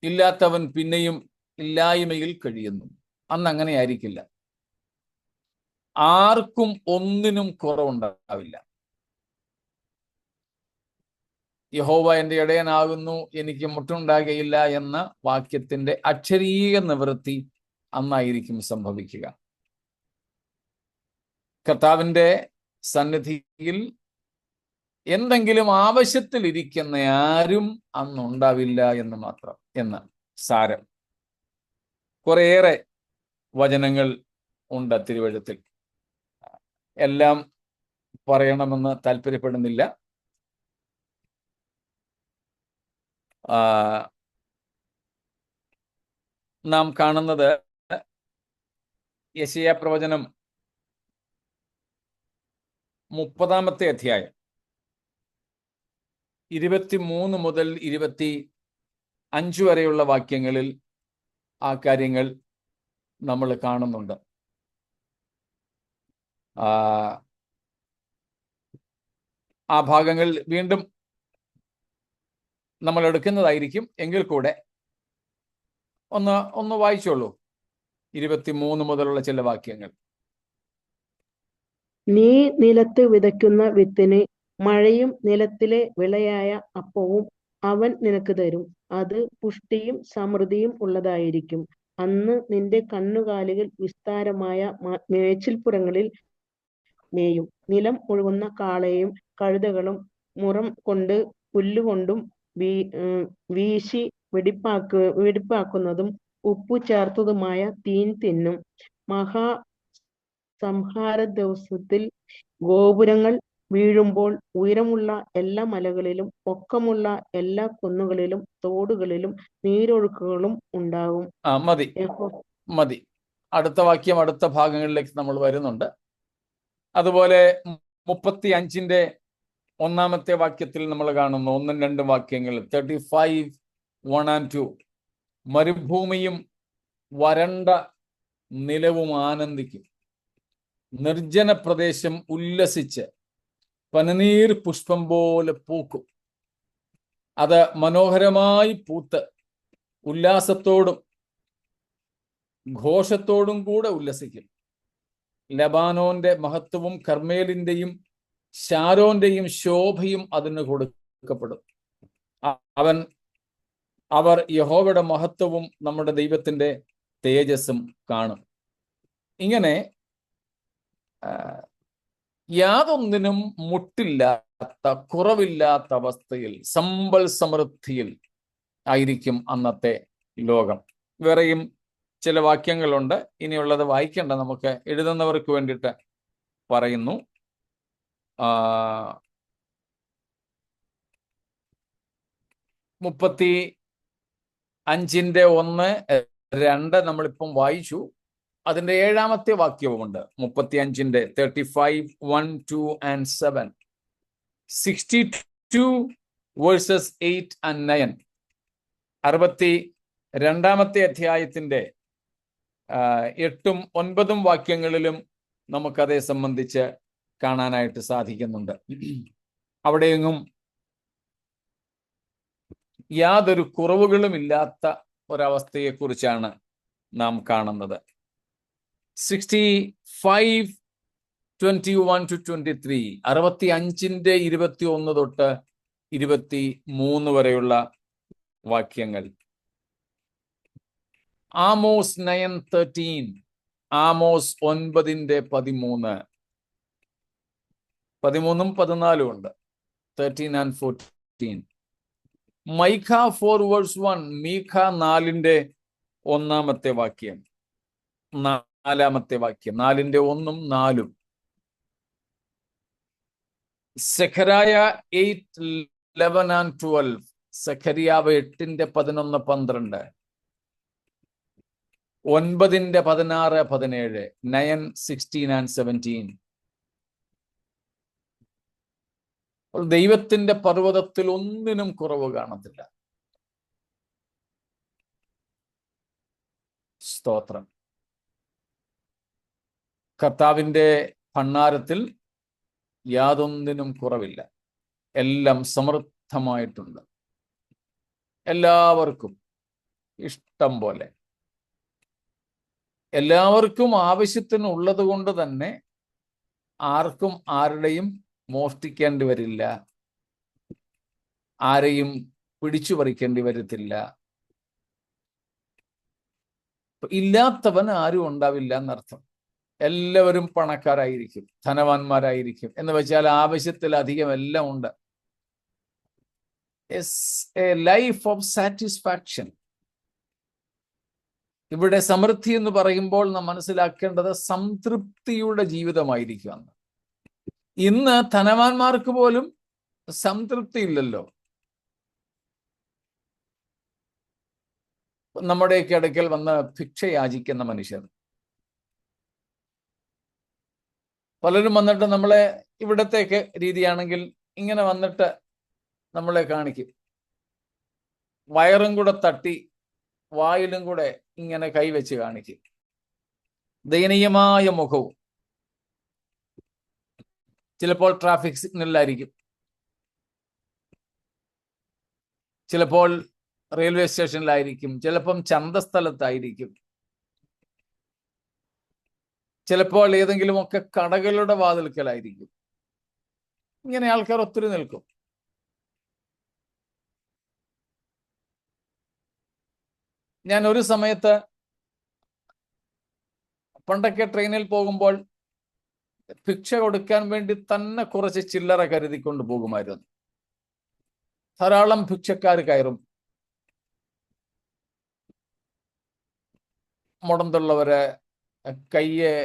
[SPEAKER 1] ഇല്ലാത്തവൻ പിന്നെയും ഇല്ലായ്മയിൽ കഴിയുന്നു. അന്ന് അങ്ങനെ ആയിരിക്കില്ല. ആർക്കും ഒന്നിനും കുറവുണ്ടാവില്ല. യഹോവ എൻ്റെ ഇടയനാകുന്നു, എനിക്ക് മുട്ടുണ്ടാകുകയില്ല എന്ന വാക്യത്തിന്റെ അക്ഷരീയ നിവൃത്തി അന്നായിരിക്കും സംഭവിക്കുക. കർത്താവിന്റെ സന്നിധിയിൽ എന്തെങ്കിലും ആവശ്യത്തിൽ ഇരിക്കുന്ന ആരും അന്നുണ്ടാവില്ല എന്ന് മാത്രം, എന്ന് സാരം. കുറേയേറെ വചനങ്ങൾ ഉണ്ട് തിരുവഴുത്തിൽ. എല്ലാം പറയണമെന്ന് താല്പര്യപ്പെടുന്നില്ല. നാം കാണുന്നത് യെശയ്യാ പ്രവചനം 30-ാമത്തെ അധ്യായം 23 മുതൽ 25 വരെയുള്ള വാക്യങ്ങളിൽ ആ കാര്യങ്ങൾ നമ്മൾ കാണുന്നുണ്ട്. ആ ഭാഗങ്ങൾ വീണ്ടും നമ്മൾ എടുക്കുന്നതായിരിക്കും. എങ്കിൽ കൂടെ ഒന്ന് വായിച്ചോളൂ 23 മുതലുള്ള ചില വാക്യങ്ങൾ.
[SPEAKER 2] നീ നിലത്ത് വിതയ്ക്കുന്ന വിത്തിന് മഴയും നിലത്തിലെ വിളയായ അപ്പവും അവൻ നിനക്ക് തരും. അത് പുഷ്ടിയും സമൃദ്ധിയും ഉള്ളതായിരിക്കും. അന്ന് നിന്റെ കണ്ണുകാലുകൾ വിസ്താരമായ മേച്ചിൽപ്പുറങ്ങളിൽ മേയും. നിലം ഒഴുകുന്ന കാളയും കഴുതകളും മുറം കൊണ്ട് പുല്ലുകൊണ്ടും വീശി വെടിപ്പാക്കുന്നതും ഉപ്പു ചേർത്തതുമായ തീൻ തിന്നും. സംഹാര ദിവസത്തിൽ ഗോപുരങ്ങൾ വീഴുമ്പോൾ ഉയരമുള്ള എല്ലാ മലകളിലും പൊക്കമുള്ള എല്ലാ കുന്നുകളിലും തോടുകളിലും നീരൊഴുക്കുകളും ഉണ്ടാകും.
[SPEAKER 1] മതി. അടുത്ത വാക്യം, അടുത്ത ഭാഗങ്ങളിലേക്ക് നമ്മൾ വരുന്നുണ്ട്. അതുപോലെ 35-ന്റെ 1-ാമത്തെ വാക്യത്തിൽ നമ്മൾ കാണുന്നു 1-2 വാക്യങ്ങൾ. 35, 1 and 2. മരുഭൂമിയും വരണ്ട നിലവും ആനന്ദിക്കും, നിർജ്ജന പ്രദേശം ഉല്ലസിച്ച് പനിനീർ പുഷ്പം പോലെ പൂക്കും. അത് മനോഹരമായി പൂത്ത് ഉല്ലാസത്തോടും ഘോഷത്തോടും കൂടെ ഉല്ലസിക്കും. ലബാനോന്റെ മഹത്വവും കർമ്മേലിന്റെയും ശാരോന്റെയും ശോഭയും അതിന് കൊടുക്കപ്പെടും. അവർ യഹോവയുടെ മഹത്വവും നമ്മുടെ ദൈവത്തിന്റെ തേജസ്സും കാണും. ഇങ്ങനെ യാതൊന്നിനും മുട്ടില്ലാത്ത, കുറവില്ലാത്ത അവസ്ഥയിൽ, സമ്പൽ സമൃദ്ധിയിൽ ആയിരിക്കും അന്നത്തെ ലോകം. വേറെയും ചില വാക്യങ്ങളുണ്ട്. ഇനിയുള്ളത് വായിക്കേണ്ട, നമുക്ക് എഴുതുന്നവർക്ക് വേണ്ടിയിട്ട് പറയുന്നു. 35-ന്റെ 1, 2 നമ്മളിപ്പം വായിച്ചു. അതിന്റെ 7-ാമത്തെ വാക്യവുമുണ്ട്. 35-ന്റെ 35, 1, 2 and 7. 62 verses 8 and 9. 62-ാമത്തെ അധ്യായത്തിന്റെ 8ഉം 9ഉം വാക്യങ്ങളിലും നമുക്കതേ സംബന്ധിച്ച് കാണാനായിട്ട് സാധിക്കുന്നുണ്ട്. അവിടെയെങ്ങും യാതൊരു കുറവുകളും ഇല്ലാത്ത ഒരവസ്ഥയെക്കുറിച്ചാണ് നാം കാണുന്നത്. 65, 21 to 23. 65-ന്റെ 21 തൊട്ട് 23 വരെയുള്ള വാക്യങ്ങൾ. ആമോസ് 9:13. ആമോസ് 9-ന്റെ 13. 13ഉം 14ഉം ഉണ്ട്. 13 and 14. മൈഖ 4 verse 1. മീഖ 4-ന്റെ 1-ാമത്തെ വാക്യം, 4-ാമത്തെ വാക്യം. 4-ന്റെ 1ഉം 4ഉം. സെഖരായ 8:11 and 12. സെഖരിയാവ് 8-ന്റെ 11, 12. 9-ന്റെ 16, 17. 9, 16 and 17. ദൈവത്തിന്റെ പർവ്വതത്തിൽ ഒന്നിനും കുറവ് കാണത്തില്ല. സ്തോത്രം. കർത്താവിന്റെ ഭണ്ഡാരത്തിൽ യാതൊന്നിനും കുറവില്ല. എല്ലാം സമൃദ്ധമായിട്ടുണ്ട്. എല്ലാവർക്കും ഇഷ്ടം പോലെ. എല്ലാവർക്കും ആവശ്യത്തിനുള്ളത് കൊണ്ട് തന്നെ ആർക്കും ആരുടെയും മോഷ്ടിക്കേണ്ടി വരില്ല, ആരെയും പിടിച്ചു പറിക്കേണ്ടി വരത്തില്ല. ഇല്ലാത്തവൻ ആരും ഉണ്ടാവില്ല എന്നർത്ഥം. എല്ലാവരും പണക്കാരായിരിക്കും, ധനവാന്മാരായിരിക്കും. എന്ന് വെച്ചാൽ ആവശ്യത്തിലധികം എല്ലാം ഉണ്ട്. A life of satisfaction. ഇവിടെ സമൃദ്ധി എന്ന് പറയുമ്പോൾ നാം മനസ്സിലാക്കേണ്ടത് സംതൃപ്തിയുടെ ജീവിതമായിരിക്കും. ഇന്ന് ധനവാന്മാർക്ക് പോലും സംതൃപ്തി ഇല്ലല്ലോ. നമ്മുടെയൊക്കെ അടുക്കൽ വന്ന് ഭിക്ഷ യാചിക്കുന്ന മനുഷ്യർ പലരും വന്നിട്ട് നമ്മളെ, ഇവിടത്തേക്ക് രീതിയാണെങ്കിൽ ഇങ്ങനെ വന്നിട്ട് നമ്മളെ കാണിക്കും, വയറും കൂടെ തട്ടി വായിലും കൂടെ ഇങ്ങനെ കൈവച്ച് കാണിക്കും, ദയനീയമായ മുഖവും. ചിലപ്പോൾ ട്രാഫിക് സിഗ്നലിലായിരിക്കും, ചിലപ്പോൾ റെയിൽവേ സ്റ്റേഷനിലായിരിക്കും, ചിലപ്പം ചന്തസ്ഥലത്തായിരിക്കും, ചിലപ്പോൾ ഏതെങ്കിലുമൊക്കെ കടകളുടെ വാതിൽക്കലായിരിക്കും. ഇങ്ങനെ ആൾക്കാർ ഒത്തിരി നിൽക്കും. ഞാൻ ഒരു സമയത്ത് പണ്ടൊക്കെ ട്രെയിനിൽ പോകുമ്പോൾ ഭിക്ഷ കൊടുക്കാൻ വേണ്ടി തന്നെ കുറച്ച് ചില്ലറ കരുതിക്കൊണ്ട് പോകുമായിരുന്നു. ധാരാളം ഭിക്ഷക്കാർ കയറും, മുടന്തുള്ളവര്, കയ്യെ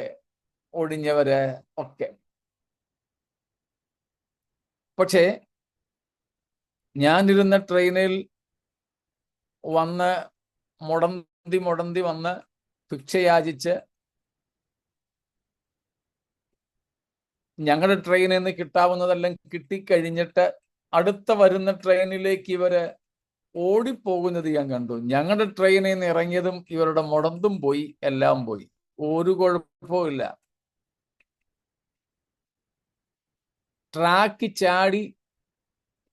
[SPEAKER 1] ഒടിഞ്ഞവര് ഒക്കെ. പക്ഷേ ഞാനിരുന്ന ട്രെയിനിൽ വന്ന് മുടന്തി വന്ന് ഭിക്ഷ യാചിച്ച് ഞങ്ങളുടെ ട്രെയിനിൽ നിന്ന് കിട്ടാവുന്നതെല്ലാം കിട്ടിക്കഴിഞ്ഞിട്ട് അടുത്ത വരുന്ന ട്രെയിനിലേക്ക് ഇവര് ഓടിപ്പോകുന്നത് ഞാൻ കണ്ടു. ഞങ്ങളുടെ ട്രെയിനിൽ നിന്ന് ഇറങ്ങിയതും ഇവരുടെ മുടന്തും പോയി, എല്ലാം പോയി, ഒരു കുഴപ്പമില്ല. ട്രാക്ക് ചാടി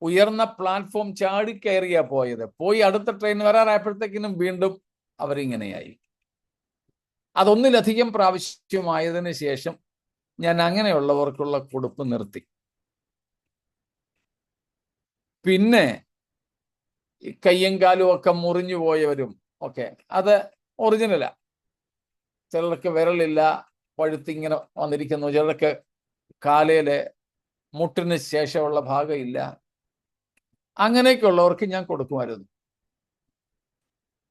[SPEAKER 1] ഉയർന്ന പ്ലാറ്റ്ഫോം ചാടി കയറിയാ പോയത്. പോയി അടുത്ത ട്രെയിൻ വരാറായപ്പോഴത്തേക്കിനും വീണ്ടും അവരിങ്ങനെയായി. അതൊന്നിലധികം പ്രാവശ്യമായതിനു ശേഷം ഞാൻ അങ്ങനെയുള്ളവർക്കുള്ള കൊടുപ്പ് നിർത്തി. പിന്നെ കയ്യും കാലും ഒക്കെ മുറിഞ്ഞു പോയവരും ഒക്കെ, അത് ഒറിജിനലാ. ചിലർക്ക് വിരലില്ല, പഴുത്തിങ്ങനെ വന്നിരിക്കുന്നു, ചിലർക്ക് കാലയില് മുട്ടിന് ശേഷമുള്ള ഭാഗമില്ല. അങ്ങനെയൊക്കെ ഉള്ളവർക്ക് ഞാൻ കൊടുക്കുമായിരുന്നു.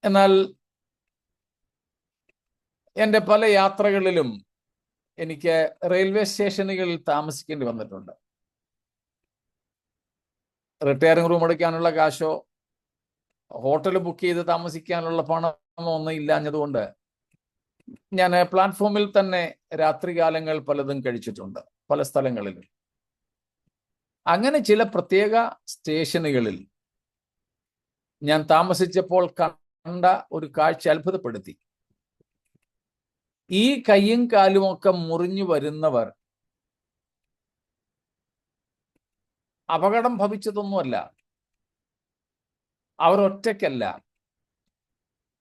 [SPEAKER 1] എന്നാൽ എൻ്റെ പല യാത്രകളിലും എനിക്ക് റെയിൽവേ സ്റ്റേഷനുകളിൽ താമസിക്കേണ്ടി വന്നിട്ടുണ്ട്. റിട്ടയറിംഗ് റൂം എടുക്കാനുള്ള കാശോ ഹോട്ടൽ ബുക്ക് ചെയ്ത് താമസിക്കാനുള്ള പണമോ ഒന്നും ഇല്ലാഞ്ഞതുകൊണ്ട് ഞാൻ പ്ലാറ്റ്ഫോമിൽ തന്നെ രാത്രികാലങ്ങൾ പലതും കഴിച്ചിട്ടുണ്ട്, പല സ്ഥലങ്ങളിലും. അങ്ങനെ ചില പ്രത്യേക സ്റ്റേഷനുകളിൽ ഞാൻ താമസിച്ചപ്പോൾ കണ്ട ഒരു കാഴ്ച അത്ഭുതപ്പെടുത്തി. ഈ കയ്യും കാലുമൊക്കെ മുറിഞ്ഞു വരുന്നവർ അപകടം ഭവിച്ചതൊന്നുമല്ല, അവർ ഒറ്റയ്ക്കല്ല,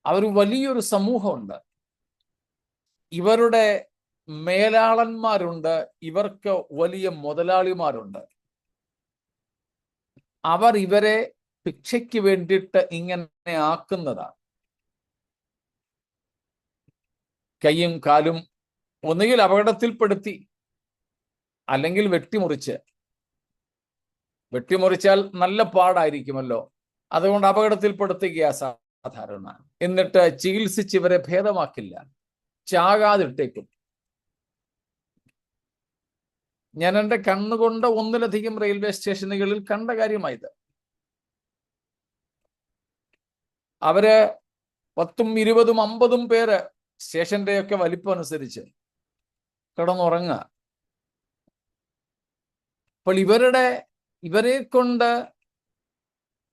[SPEAKER 1] അവർ വലിയൊരു സമൂഹമുണ്ട്. ഇവരുടെ മേലാളന്മാരുണ്ട്, ഇവർക്ക് വലിയ മുതലാളിമാരുണ്ട്. അവർ ഇവരെ ഭിക്ഷയ്ക്ക് വേണ്ടിയിട്ട് ഇങ്ങനെ ആക്കുന്നതാണ്. കയ്യും കാലും ഒന്നുകിൽ അപകടത്തിൽപ്പെടുത്തി, അല്ലെങ്കിൽ വെട്ടിമുറിച്ചാൽ നല്ല പാടായിരിക്കുമല്ലോ, അതുകൊണ്ട് അപകടത്തിൽപ്പെടുത്തുക സാധാരണ. എന്നിട്ട് ചികിത്സിച്ച് ഇവരെ ഭേദമാക്കില്ല, ചാകാതിട്ടേക്കും. ഞാൻ എൻ്റെ കണ്ണുകൊണ്ട് ഒന്നിലധികം റെയിൽവേ സ്റ്റേഷനുകളിൽ കണ്ട കാര്യമായത്. അവര് 10, 20, 50 പേര് സ്റ്റേഷന്റെ ഒക്കെ വലിപ്പം അനുസരിച്ച് കിടന്നുറങ്ങുക. അപ്പോൾ ഇവരെ കൊണ്ട്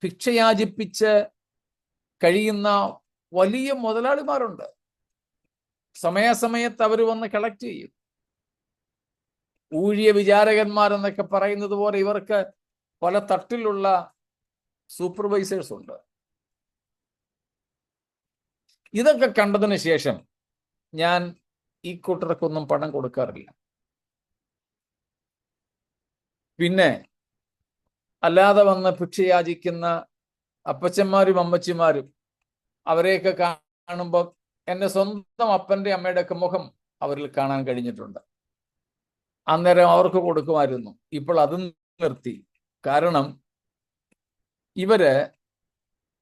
[SPEAKER 1] ഭിക്ഷയാചിപ്പിച്ച് കഴിയുന്ന വലിയ മുതലാളിമാരുണ്ട്. സമയാസമയത്ത് അവർ വന്ന് കളക്ട് ചെയ്യും. ഊഴിയ വിചാരകന്മാരെന്നൊക്കെ പറയുന്നത് പോലെ ഇവർക്ക് പല തട്ടിലുള്ള സൂപ്പർവൈസേഴ്സ് ഉണ്ട്. ഇതൊക്കെ കണ്ടതിന് ശേഷം ഞാൻ ഈ കൂട്ടർക്കൊന്നും പണം കൊടുക്കാറില്ല. പിന്നെ അല്ലാതെ വന്ന് ഭിക്ഷയാചിക്കുന്ന അപ്പച്ചന്മാരും അമ്മച്ചിമാരും അവരെയൊക്കെ കാണുമ്പോൾ എൻ്റെ സ്വന്തം അപ്പൻ്റെ അമ്മയുടെ ഒക്കെ മുഖം അവരിൽ കാണാൻ കഴിഞ്ഞിട്ടുണ്ട്. അന്നേരം അവർക്ക് കൊടുക്കുമായിരുന്നു. ഇപ്പോൾ അതും നിർത്തി. കാരണം ഇവര്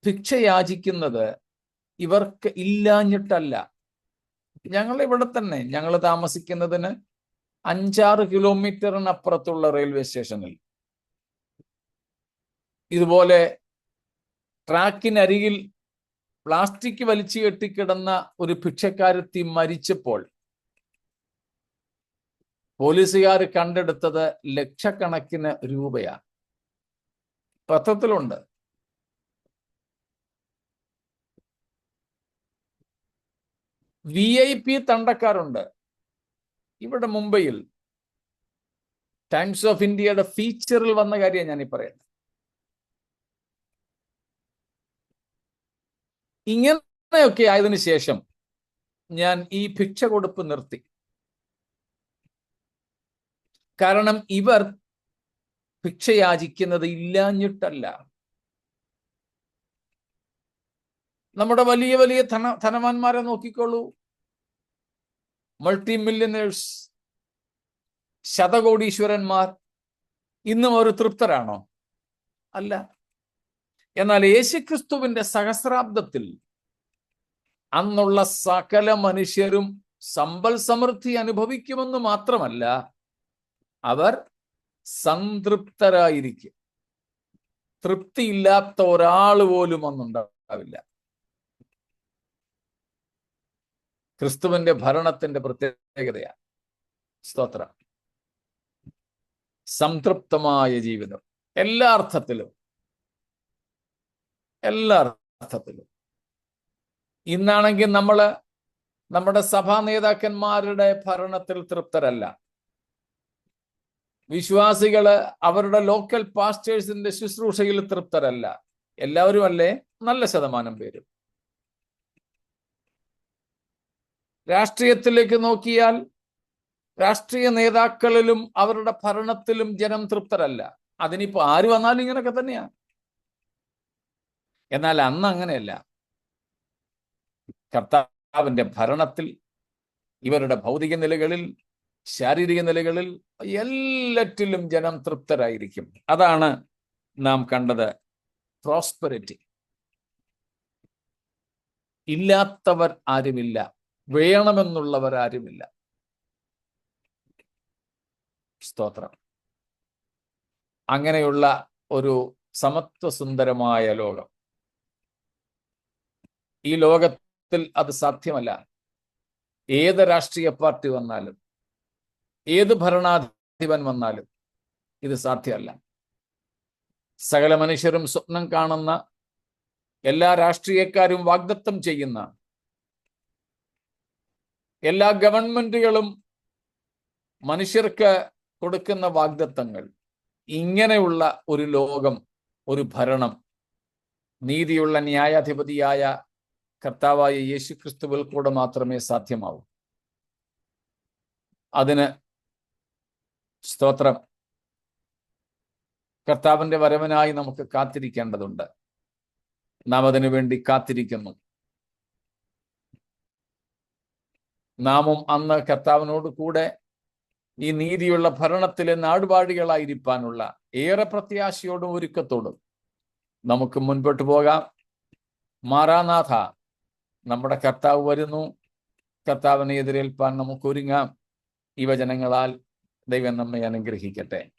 [SPEAKER 1] ഭിക്ഷയാചിക്കുന്നത് ഇവർക്ക് ഇല്ലാഞ്ഞിട്ടല്ല. ഞങ്ങളിവിടെ തന്നെ, ഞങ്ങൾ താമസിക്കുന്നതിന് 5-6 കിലോമീറ്ററിനപ്പുറത്തുള്ള റെയിൽവേ സ്റ്റേഷനിൽ ഇതുപോലെ ട്രാക്കിനരികിൽ പ്ലാസ്റ്റിക് വലിച്ചു കെട്ടിക്കിടന്ന ഒരു ഭിക്ഷക്കാരത്തി മരിച്ചപ്പോൾ പോലീസുകാർ കണ്ടെടുത്തത് ലക്ഷക്കണക്കിന് രൂപയാണ്. പത്രത്തിലുണ്ട്. VIP തണ്ടക്കാരുണ്ട്. ഇവിടെ മുംബൈയിൽ ടൈംസ് ഓഫ് ഇന്ത്യയുടെ ഫീച്ചറിൽ വന്ന കാര്യം ഞാനീ പറയുന്നത്. ഇങ്ങനെയൊക്കെ ആയതിനു ശേഷം ഞാൻ ഈ ഭിക്ഷ കൊടുപ്പ് നിർത്തി. കാരണം ഇവർ ഭിക്ഷയാചിക്കുന്നത് ഇല്ലാഞ്ഞിട്ടല്ല. നമ്മുടെ വലിയ വലിയ ധനവാന്മാരെ നോക്കിക്കോളൂ. മൾട്ടി മില്യനേഴ്സ്, ശതകോടീശ്വരന്മാർ, ഇന്നും അവർ തൃപ്തരാണോ? അല്ല. എന്നാൽ യേശുക്രിസ്തുവിന്റെ സഹസ്രാബ്ദത്തിൽ അന്നുള്ള സകല മനുഷ്യരും സമ്പൽ സമൃദ്ധി അനുഭവിക്കുമെന്ന് മാത്രമല്ല, അവർ സംതൃപ്തരായിരിക്കും. തൃപ്തിയില്ലാത്ത ഒരാൾ പോലും ഒന്നുണ്ടാവില്ല. ക്രിസ്തുവിന്റെ ഭരണത്തിന്റെ പ്രത്യേകതയാണ്. സ്തോത്രം. സംതൃപ്തമായ ജീവിതം എല്ലാ അർത്ഥത്തിലും. ഇന്നാണെങ്കിൽ നമ്മുടെ സഭാ നേതാക്കന്മാരുടെ ഭരണത്തിൽ തൃപ്തരല്ല. വിശ്വാസികള് അവരുടെ ലോക്കൽ പാസ്റ്റേഴ്സിന്റെ ശുശ്രൂഷയിൽ തൃപ്തരല്ല. എല്ലാവരും അല്ലേ? നല്ല ശതമാനം പേരും. രാഷ്ട്രീയത്തിലേക്ക് നോക്കിയാൽ രാഷ്ട്രീയ നേതാക്കളിലും അവരുടെ ഭരണത്തിലും ജനം തൃപ്തരല്ല. അതിനിപ്പോ ആര് വന്നാലും ഇങ്ങനെയൊക്കെ തന്നെയാണ്. എന്നാൽ അന്ന് അങ്ങനെയല്ല. കർത്താവിന്റെ ഭരണത്തിൽ ഇവരുടെ ഭൗതിക നിലകളിൽ, ശാരീരിക നിലകളിൽ, എല്ലാറ്റിലും ജനം തൃപ്തരായിരിക്കും. അതാണ് നാം കണ്ടത്. പ്രോസ്പെരിറ്റി. ഇല്ലാത്തവർ ആരുമില്ല, വേണമെന്നുള്ളവർ ആരുമില്ല. സ്തോത്രം. അങ്ങനെയുള്ള ഒരു സമത്വസുന്ദരമായ ലോകം. ഈ ലോകത്തിൽ അത് സാധ്യമല്ല. ഏത് രാഷ്ട്രീയ പാർട്ടി വന്നാലും, ഏത് ഭരണാധിപൻ വന്നാലും ഇത് സാധ്യമല്ല. സകല മനുഷ്യരും സ്വപ്നം കാണുന്ന, എല്ലാ രാഷ്ട്രീയക്കാരും വാഗ്ദത്തം ചെയ്യുന്ന, എല്ലാ ഗവൺമെന്റുകളും മനുഷ്യർക്ക് കൊടുക്കുന്ന വാഗ്ദത്തങ്ങൾ, ഇങ്ങനെയുള്ള ഒരു ലോകം, ഒരു ഭരണം നീതിയുള്ള ന്യായാധിപതിയായ കർത്താവായ യേശുക്രിസ്തുവിൽ കൂടെ മാത്രമേ സാധ്യമാവൂ. അതിന് സ്തോത്രം. കർത്താവിന്റെ വരവിനായി നമുക്ക് കാത്തിരിക്കേണ്ടതുണ്ട്. നാം അതിനു വേണ്ടി കാത്തിരിക്കുന്നു. നാമും അന്ന് കർത്താവിനോട് കൂടെ ഈ നീതിയുള്ള ഭരണത്തിലെ നാടുവാഴികളായിരിക്കാനുള്ള ഏറെ പ്രത്യാശയോടും ഒരുക്കത്തോടും നമുക്ക് മുൻപോട്ട് പോകാം. മാറാനാഥ, നമ്മുടെ കർത്താവ് വരുന്നു. കർത്താവിനെ എതിരേൽപ്പാൻ നമുക്ക് ഒരുങ്ങാം. ഈ വചനങ്ങളാൽ ദൈവം നമ്മെ അനുഗ്രഹിക്കട്ടെ.